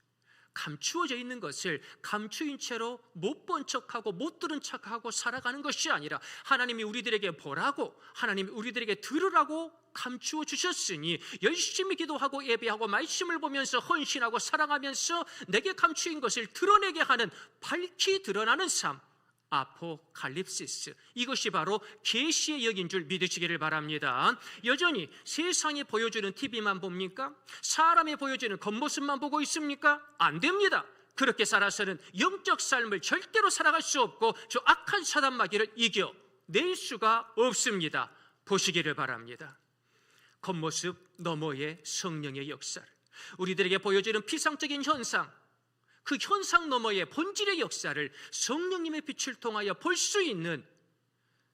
감추어져 있는 것을 감추인 채로 못 본 척하고 못 들은 척하고 살아가는 것이 아니라 하나님이 우리들에게 보라고, 하나님이 우리들에게 들으라고 감추어 주셨으니 열심히 기도하고 예배하고 말씀을 보면서 헌신하고 사랑하면서 내게 감추인 것을 드러내게 하는, 밝히 드러나는 삶, 아포칼립시스, 이것이 바로 계시의 영인 줄 믿으시기를 바랍니다. 여전히 세상이 보여주는 TV만 봅니까? 사람이 보여주는 겉모습만 보고 있습니까? 안 됩니다. 그렇게 살아서는 영적 삶을 절대로 살아갈 수 없고 저 악한 사단 마귀를 이겨낼 수가 없습니다. 보시기를 바랍니다. 겉모습 너머의 성령의 역사를, 우리들에게 보여주는 피상적인 현상, 그 현상 너머의 본질의 역사를 성령님의 빛을 통하여 볼 수 있는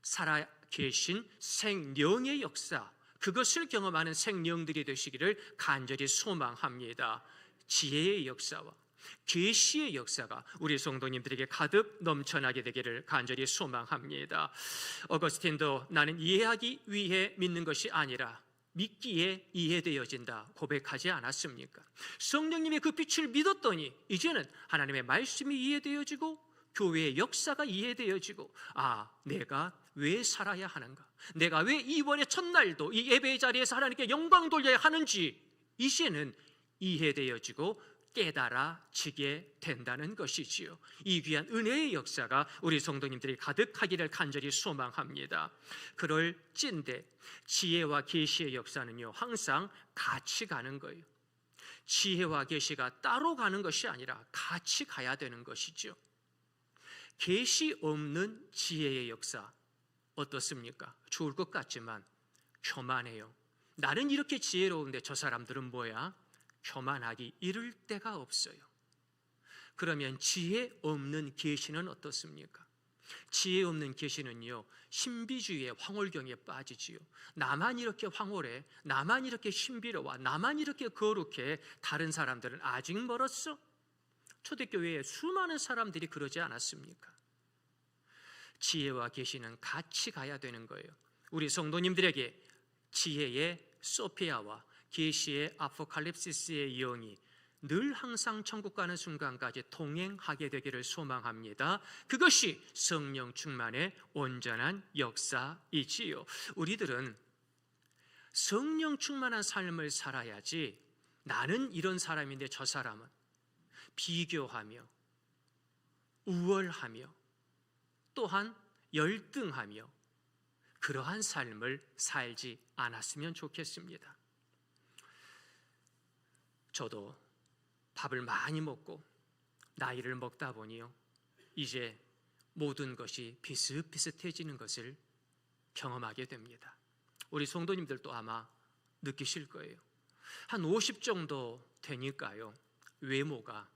살아계신 생명의 역사, 그것을 경험하는 생명들이 되시기를 간절히 소망합니다. 지혜의 역사와 계시의 역사가 우리 성도님들에게 가득 넘쳐나게 되기를 간절히 소망합니다. 어거스틴도 나는 이해하기 위해 믿는 것이 아니라 믿기에 이해되어진다 고백하지 않았습니까? 성령님의 그 빛을 믿었더니 이제는 하나님의 말씀이 이해되어지고 교회의 역사가 이해되어지고, 내가 왜 살아야 하는가, 내가 왜 2월의 첫날도 이 예배의 자리에서 하나님께 영광 돌려야 하는지 이제는 이해되어지고 깨달아지게 된다는 것이지요. 이 귀한 은혜의 역사가 우리 성도님들이 가득하기를 간절히 소망합니다. 그럴 찐데 지혜와 계시의 역사는요, 항상 같이 가는 거예요. 지혜와 계시가 따로 가는 것이 아니라 같이 가야 되는 것이죠. 계시 없는 지혜의 역사 어떻습니까? 좋을 것 같지만 교만해요. 나는 이렇게 지혜로운데 저 사람들은 뭐야? 교만하기 이를 데가 없어요. 그러면 지혜 없는 계시는 어떻습니까? 지혜 없는 계시는요, 신비주의의 황홀경에 빠지지요. 나만 이렇게 황홀해, 나만 이렇게 신비로워, 나만 이렇게 거룩해, 다른 사람들은 아직 멀었어? 초대교회에 수많은 사람들이 그러지 않았습니까? 지혜와 계시는 같이 가야 되는 거예요. 우리 성도님들에게 지혜의 소피아와 계시의 아포칼립시스의 영이 늘 항상 천국 가는 순간까지 동행하게 되기를 소망합니다. 그것이 성령 충만의 온전한 역사이지요. 우리들은 성령 충만한 삶을 살아야지 나는 이런 사람인데 저 사람은 비교하며 우월하며 또한 열등하며 그러한 삶을 살지 않았으면 좋겠습니다. 저도 밥을 많이 먹고 나이를 먹다 보니요, 이제 모든 것이 비슷비슷해지는 것을 경험하게 됩니다. 우리 성도님들도 아마 느끼실 거예요. 한 50 정도 되니까요, 외모가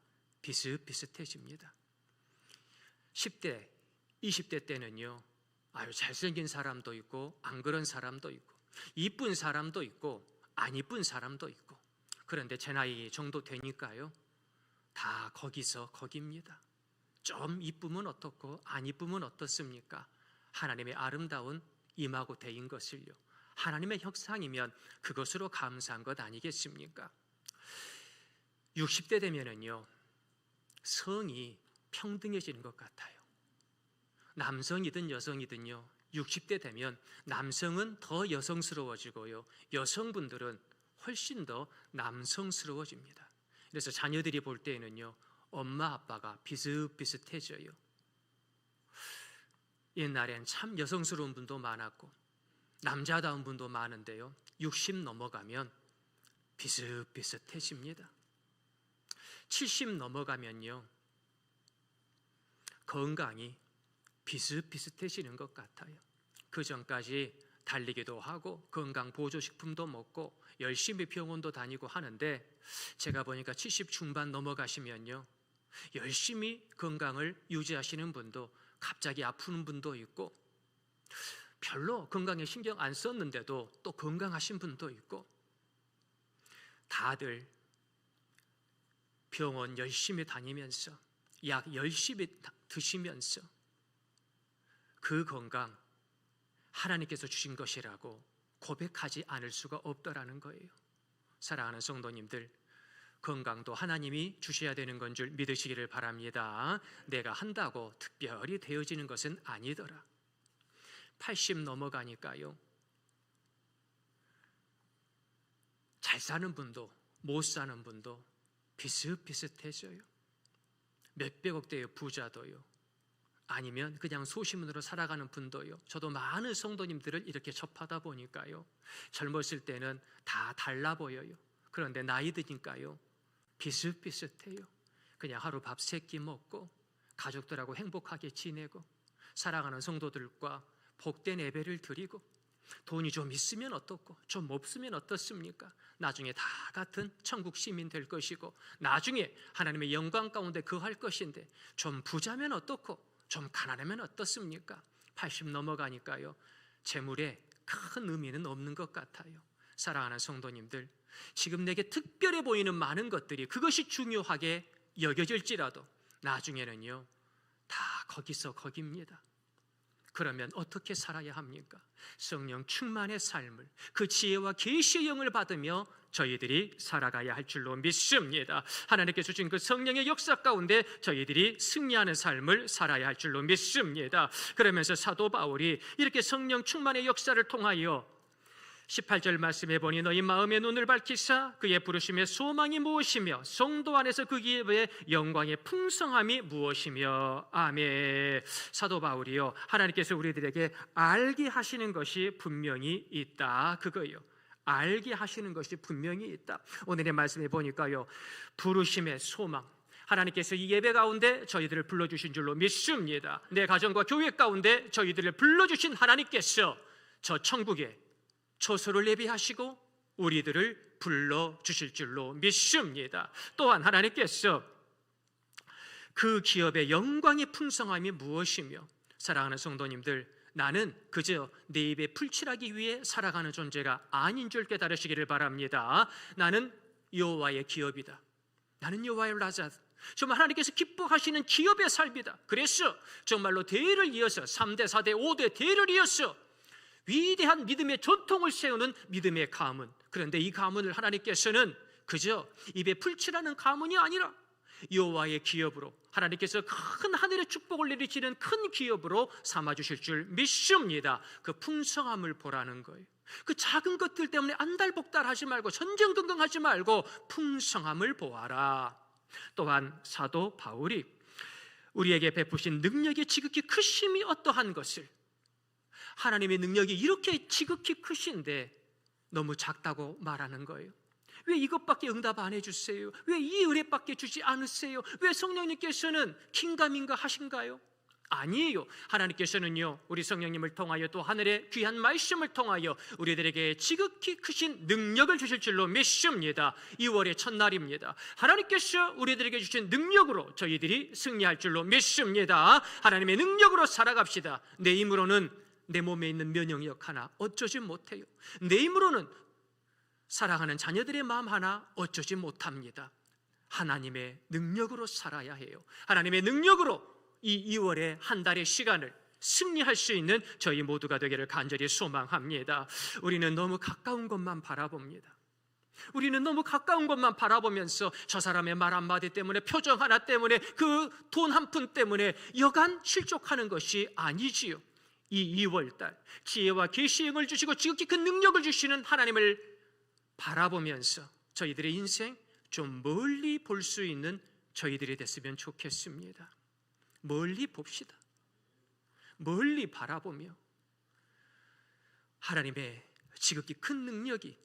비슷비슷해집니다. 10대, 20대 때는요, 잘생긴 사람도 있고 안 그런 사람도 있고 이쁜 사람도 있고 안 이쁜 사람도 있고, 그런데 제 나이 정도 되니까요, 다 거기서 거기입니다. 좀 이쁘면 어떻고 안 이쁘면 어떻습니까? 하나님의 아름다운 임하고 대인 것을요, 하나님의 형상이면 그것으로 감사한 것 아니겠습니까? 60대 되면은요, 성이 평등해지는 것 같아요. 남성이든 여성이든요, 60대 되면 남성은 더 여성스러워지고요, 여성분들은 훨씬 더 남성스러워집니다. 그래서 자녀들이 볼 때에는요, 엄마 아빠가 비슷비슷해져요. 옛날엔 참 여성스러운 분도 많았고 남자다운 분도 많은데요, 60 넘어가면 비슷비슷해집니다. 70 넘어가면요, 건강이 비슷비슷해지는 것 같아요. 그 전까지 달리기도 하고 건강보조식품도 먹고 열심히 병원도 다니고 하는데, 제가 보니까 70 중반 넘어가시면요, 열심히 건강을 유지하시는 분도 갑자기 아프는 분도 있고, 별로 건강에 신경 안 썼는데도 또 건강하신 분도 있고, 다들 병원 열심히 다니면서 약 열심히 드시면서 그 건강 하나님께서 주신 것이라고 고백하지 않을 수가 없더라는 거예요. 사랑하는 성도님들, 건강도 하나님이 주셔야 되는 건 줄 믿으시기를 바랍니다. 내가 한다고 특별히 되어지는 것은 아니더라. 80 넘어가니까요, 잘 사는 분도 못 사는 분도 비슷비슷해져요. 몇백억대의 부자도요, 아니면 그냥 소시민으로 살아가는 분도요. 저도 많은 성도님들을 이렇게 접하다 보니까요, 젊었을 때는 다 달라 보여요. 그런데 나이 드니까요, 비슷비슷해요. 그냥 하루 밥 3끼 먹고 가족들하고 행복하게 지내고 사랑하는 성도들과 복된 예배를 드리고, 돈이 좀 있으면 어떻고 좀 없으면 어떻습니까? 나중에 다 같은 천국 시민 될 것이고 나중에 하나님의 영광 가운데 거할 것인데, 좀 부자면 어떻고 좀 가난하면 어떻습니까? 80 넘어가니까요, 재물에 큰 의미는 없는 것 같아요. 사랑하는 성도님들, 지금 내게 특별해 보이는 많은 것들이 그것이 중요하게 여겨질지라도 나중에는요, 다 거기서 거기입니다. 그러면 어떻게 살아야 합니까? 성령 충만의 삶을, 그 지혜와 계시의 영을 받으며 저희들이 살아가야 할 줄로 믿습니다. 하나님께서 주신 그 성령의 역사 가운데 저희들이 승리하는 삶을 살아야 할 줄로 믿습니다. 그러면서 사도 바울이 이렇게 성령 충만의 역사를 통하여 18절 말씀해 보니, 너희 마음의 눈을 밝히사 그의 부르심의 소망이 무엇이며 성도 안에서 그 기업의 영광의 풍성함이 무엇이며. 아멘. 사도 바울이요, 하나님께서 우리들에게 알게 하시는 것이 분명히 있다, 그거예요. 알게 하시는 것이 분명히 있다. 오늘의 말씀에 보니까요, 부르심의 소망, 하나님께서 이 예배 가운데 저희들을 불러주신 줄로 믿습니다. 내 가정과 교회 가운데 저희들을 불러주신 하나님께서 저 천국에 초소를 예비하시고 우리들을 불러주실 줄로 믿습니다. 또한 하나님께서 그 기업의 영광의 풍성함이 무엇이며. 사랑하는 성도님들, 나는 그저 내 입에 풀칠하기 위해 살아가는 존재가 아닌 줄 깨달으시기를 바랍니다. 나는 여호와의 기업이다. 나는 여호와의 라자, 정말 하나님께서 기뻐하시는 기업의 삶이다. 그래서 정말로 대를 이어서 3대, 4대, 5대 대를 이어서 위대한 믿음의 전통을 세우는 믿음의 가문. 그런데 이 가문을 하나님께서는 그저 입에 풀칠하는 가문이 아니라 여호와의 기업으로, 하나님께서 큰 하늘의 축복을 내리시는 큰 기업으로 삼아주실 줄 믿습니다. 그 풍성함을 보라는 거예요. 그 작은 것들 때문에 안달복달하지 말고 전전긍긍하지 말고 풍성함을 보아라. 또한 사도 바울이 우리에게 베푸신 능력의 지극히 크심이 어떠한 것을, 하나님의 능력이 이렇게 지극히 크신데 너무 작다고 말하는 거예요. 왜 이것밖에 응답 안 해주세요? 왜 이 은혜밖에 주지 않으세요? 왜 성령님께서는 긴가민가 하신가요? 아니에요. 하나님께서는요, 우리 성령님을 통하여 또 하늘의 귀한 말씀을 통하여 우리들에게 지극히 크신 능력을 주실 줄로 믿습니다. 2월의 첫날입니다. 하나님께서 우리들에게 주신 능력으로 저희들이 승리할 줄로 믿습니다. 하나님의 능력으로 살아갑시다. 내 힘으로는 내 몸에 있는 면역력 하나 어쩌지 못해요. 내 힘으로는 사랑하는 자녀들의 마음 하나 어쩌지 못합니다. 하나님의 능력으로 살아야 해요. 하나님의 능력으로 이 2월의 한 달의 시간을 승리할 수 있는 저희 모두가 되기를 간절히 소망합니다. 우리는 너무 가까운 것만 바라봅니다. 우리는 너무 가까운 것만 바라보면서 저 사람의 말 한마디 때문에, 표정 하나 때문에, 그 돈 한 푼 때문에 여간 실족하는 것이 아니지요. 이 2월달 지혜와 계시의 영을 주시고 지극히 큰 능력을 주시는 하나님을 바라보면서 저희들의 인생 좀 멀리 볼 수 있는 저희들이 됐으면 좋겠습니다. 멀리 봅시다. 멀리 바라보며 하나님의 지극히 큰 능력이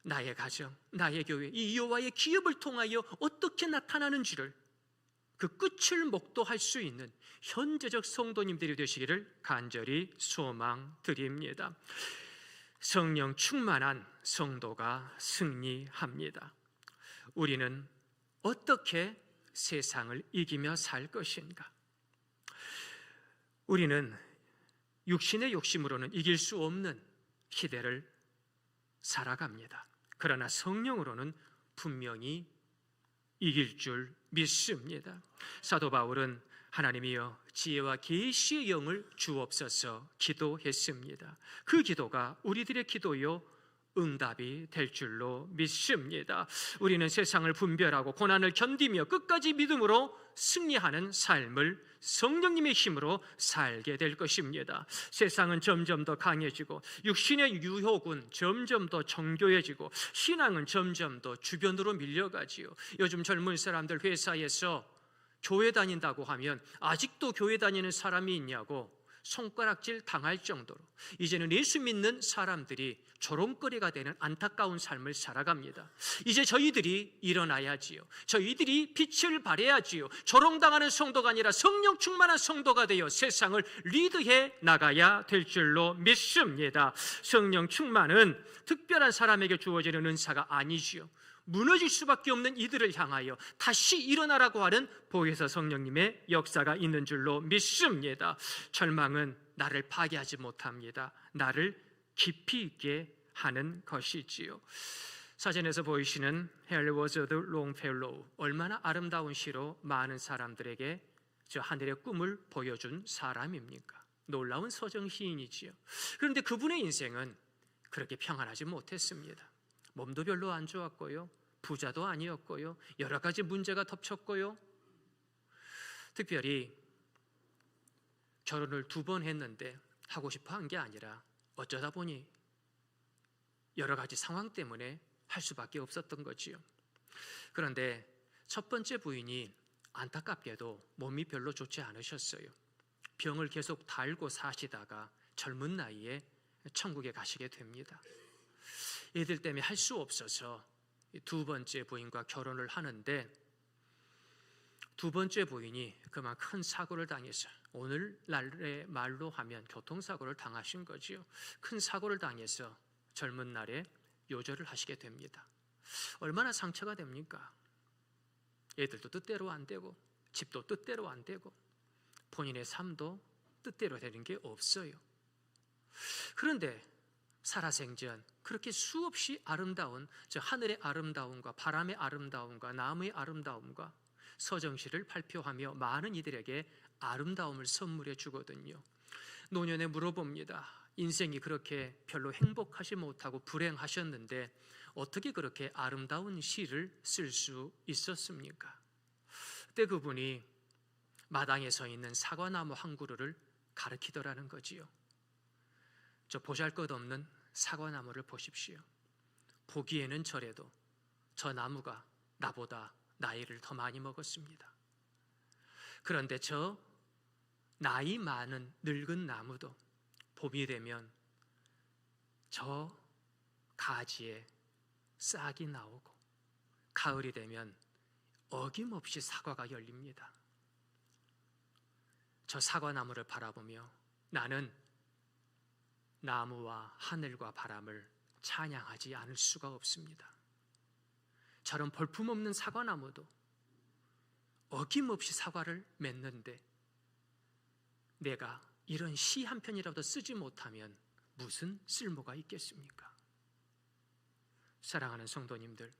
나의 가정, 나의 교회, 이 여호와의 기업을 통하여 어떻게 나타나는지를, 그 끝을 목도할 수 있는 현재적 성도님들이 되시기를 간절히 소망드립니다. 성령 충만한 성도가 승리합니다. 우리는 어떻게 세상을 이기며 살 것인가? 우리는 육신의 욕심으로는 이길 수 없는 시대를 살아갑니다. 그러나 성령으로는 분명히 이길 줄 믿습니다. 사도 바울은 하나님이여 지혜와 계시의 영을 주옵소서 기도했습니다. 그 기도가 우리들의 기도요 응답이 될 줄로 믿습니다. 우리는 세상을 분별하고 고난을 견디며 끝까지 믿음으로 승리하는 삶을 성령님의 힘으로 살게 될 것입니다. 세상은 점점 더 강해지고 육신의 유혹은 점점 더 정교해지고 신앙은 점점 더 주변으로 밀려가지요. 요즘 젊은 사람들 회사에서 교회 다닌다고 하면 아직도 교회 다니는 사람이 있냐고 손가락질 당할 정도로 이제는 예수 믿는 사람들이 조롱거리가 되는 안타까운 삶을 살아갑니다. 이제 저희들이 일어나야지요. 저희들이 빛을 발해야지요. 조롱당하는 성도가 아니라 성령 충만한 성도가 되어 세상을 리드해 나가야 될 줄로 믿습니다. 성령 충만은 특별한 사람에게 주어지는 은사가 아니지요. 무너질 수밖에 없는 이들을 향하여 다시 일어나라고 하는 보혜사 성령님의 역사가 있는 줄로 믿습니다. 절망은 나를 파괴하지 못합니다. 나를 깊이 있게 하는 것이지요. 사진에서 보이시는 헨리 워저드 롱펠로우, 얼마나 아름다운 시로 많은 사람들에게 저 하늘의 꿈을 보여준 사람입니까? 놀라운 서정 시인이지요. 그런데 그분의 인생은 그렇게 평안하지 못했습니다. 몸도 별로 안 좋았고요, 부자도 아니었고요, 여러 가지 문제가 덮쳤고요. 특별히 결혼을 2번 했는데 하고 싶어 한 게 아니라 어쩌다 보니 여러 가지 상황 때문에 할 수밖에 없었던 거지요. 그런데 첫 번째 부인이 안타깝게도 몸이 별로 좋지 않으셨어요. 병을 계속 달고 사시다가 젊은 나이에 천국에 가시게 됩니다. 애들 때문에 할 수 없어서 2번째 부인과 결혼을 하는데, 2번째 부인이 그만 큰 사고를 당해서, 오늘날의 말로 하면 교통사고를 당하신 거지요. 큰 사고를 당해서 젊은 날에 요절을 하시게 됩니다. 얼마나 상처가 됩니까? 애들도 뜻대로 안 되고, 집도 뜻대로 안 되고, 본인의 삶도 뜻대로 되는 게 없어요. 그런데 살아생전 그렇게 수없이 아름다운 저 하늘의 아름다움과 바람의 아름다움과 나무의 아름다움과 서정시를 발표하며 많은 이들에게 아름다움을 선물해 주거든요. 노년에 물어봅니다. 인생이 그렇게 별로 행복하지 못하고 불행하셨는데 어떻게 그렇게 아름다운 시를 쓸 수 있었습니까? 그때 그분이 마당에 서 있는 사과나무 한 그루를 가리키더라는 거지요. 저 보잘것없는 사과나무를 보십시오. 보기에는 저래도 저 나무가 나보다 나이를 더 많이 먹었습니다. 그런데 저 나이 많은 늙은 나무도 봄이 되면 저 가지에 싹이 나오고 가을이 되면 어김없이 사과가 열립니다. 저 사과나무를 바라보며 나는 나무와 하늘과 바람을 찬양하지 않을 수가 없습니다. 저런 볼품없는 사과나무도 어김없이 사과를 맺는데 내가 이런 시 한 편이라도 쓰지 못하면 무슨 쓸모가 있겠습니까? 사랑하는 성도님들,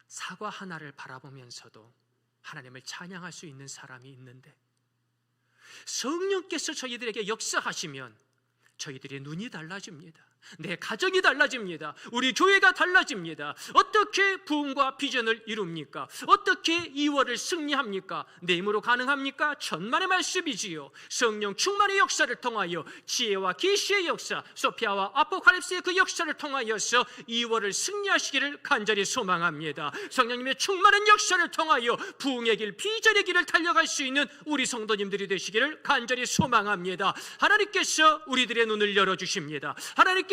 사과 하나를 바라보면서도 하나님을 찬양할 수 있는 사람이 있는데 성령께서 저희들에게 역사하시면 저희들의 눈이 달라집니다. 내 가정이 달라집니다. 우리 교회가 달라집니다. 어떻게 부흥과 비전을 이룹니까? 어떻게 2월을 승리합니까? 내 힘으로 가능합니까? 천만의 말씀이지요. 성령 충만의 역사를 통하여 지혜와 계시의 역사, 소피아와 아포칼립스의 그 역사를 통하여서 2월을 승리하시기를 간절히 소망합니다. 성령님의 충만한 역사를 통하여 부흥의 길, 비전의 길을 달려갈 수 있는 우리 성도님들이 되시기를 간절히 소망합니다. 하나님께서 우리들의 눈을 열어주십니다. 하나님께서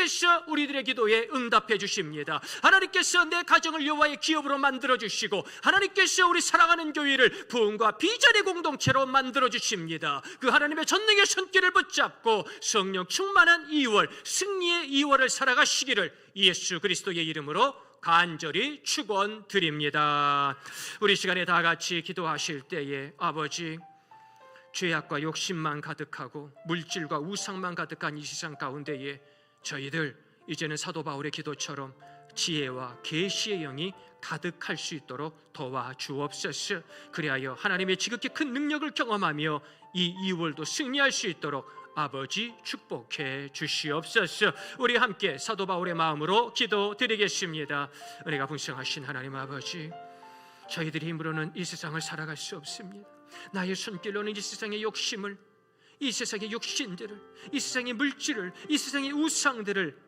우리들의 기도에 응답해 주십니다. 하나님께서 내 가정을 여호와의 기업으로 만들어 주시고 하나님께서 우리 사랑하는 교회를 부흥과 비전의 공동체로 만들어 주십니다. 그 하나님의 전능의 손길을 붙잡고 성령 충만한 2월, 승리의 2월을 살아가시기를 예수 그리스도의 이름으로 간절히 축원드립니다. 우리 시간에 다 같이 기도하실 때에 아버지, 죄악과 욕심만 가득하고 물질과 우상만 가득한 이 세상 가운데에 저희들 이제는 사도 바울의 기도처럼 지혜와 계시의 영이 가득할 수 있도록 도와주옵소서. 그리하여 하나님의 지극히 큰 능력을 경험하며 이 2월도 승리할 수 있도록 아버지 축복해 주시옵소서. 우리 함께 사도 바울의 마음으로 기도드리겠습니다. 은혜가 풍성하신 하나님 아버지, 저희들의 힘으로는 이 세상을 살아갈 수 없습니다. 나의 손길로는 이 세상의 욕심을, 이 세상의 육신들을, 이 세상의 물질을, 이 세상의 우상들을,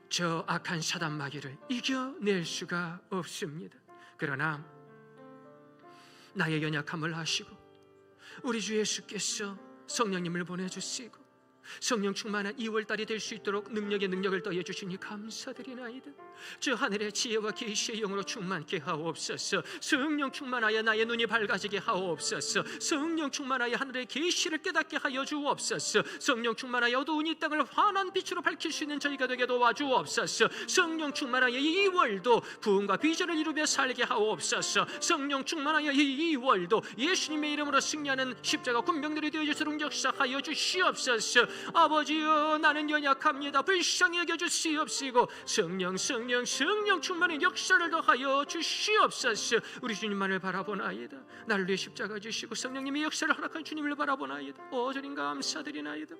저 악한 사단 마귀를 이겨낼 수가 없습니다. 그러나 나의 연약함을 아시고 우리 주 예수께서 성령님을 보내주시고 성령 충만한 2월달이 될 수 있도록 능력을 더해 주시니 감사드리나이다. 저 하늘의 지혜와 계시의 영으로 충만케 하옵소서. 성령 충만하여 나의 눈이 밝아지게 하옵소서. 성령 충만하여 하늘의 계시를 깨닫게 하여 주옵소서. 성령 충만하여 어두운 이 땅을 환한 빛으로 밝힐 수 있는 저희가 되게 도와주옵소서. 성령 충만하여 이 2월도 부흥과 비전을 이루며 살게 하옵소서. 성령 충만하여 이 2월도 예수님의 이름으로 승리하는 십자가 군병들이 되어 주시도록 역사하여 주시옵소서. 아버지여, 나는 연약합니다. 불쌍히 여겨주시옵시고 성령 충만의 역사를 더하여 주시옵소서. 우리 주님만을 바라보나이다. 나를 위해 십자가 주시고 성령님의 역사를 허락한 주님을 바라보나이다. 주님 감사드리나이다.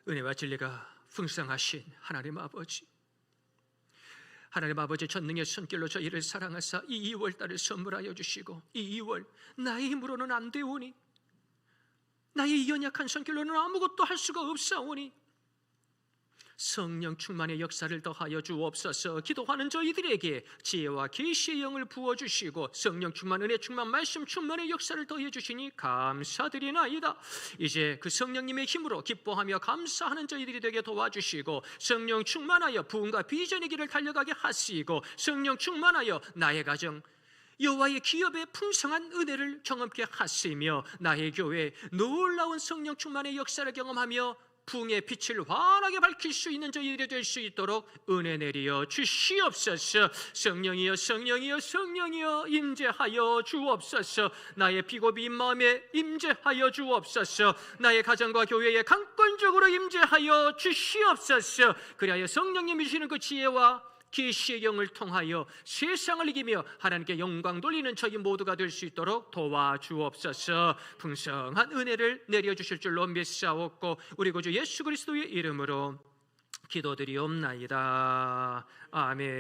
은혜와 진리가 풍성하신 하나님 아버지, 하나님 아버지 전능의 손길로 저희를 사랑하사 이 2월달을 선물하여 주시고 이 2월 나의 힘으로는 안 되오니, 나의 연약한 손길로는 아무것도 할 수가 없사오니 성령 충만의 역사를 더하여 주옵소서. 기도하는 저희들에게 지혜와 계시의 영을 부어주시고 성령 충만, 은혜 충만, 말씀 충만의 역사를 더해 주시니 감사드리나이다. 이제 그 성령님의 힘으로 기뻐하며 감사하는 저희들이 되게 도와주시고 성령 충만하여 부흥과 비전의 길을 달려가게 하시고 성령 충만하여 나의 가정, 여호와의 기업의 풍성한 은혜를 경험케 하시며 나의 교회 놀라운 성령 충만의 역사를 경험하며 부흥의 빛을 환하게 밝힐 수 있는 저희들이 될 수 있도록 은혜 내리어 주시옵소서. 성령이여 성령이여 성령이여 임재하여 주옵소서. 나의 비고비인 마음에 임재하여 주옵소서. 나의 가정과 교회에 강권적으로 임재하여 주시옵소서. 그리하여 성령님이 주시는 그 지혜와 계시의 영을 통하여 세상을 이기며 하나님께 영광 돌리는 저희 모두가 될 수 있도록 도와주옵소서. 풍성한 은혜를 내려주실 줄로 믿사옵고 우리 구주 예수 그리스도의 이름으로 기도드리옵나이다. 아멘.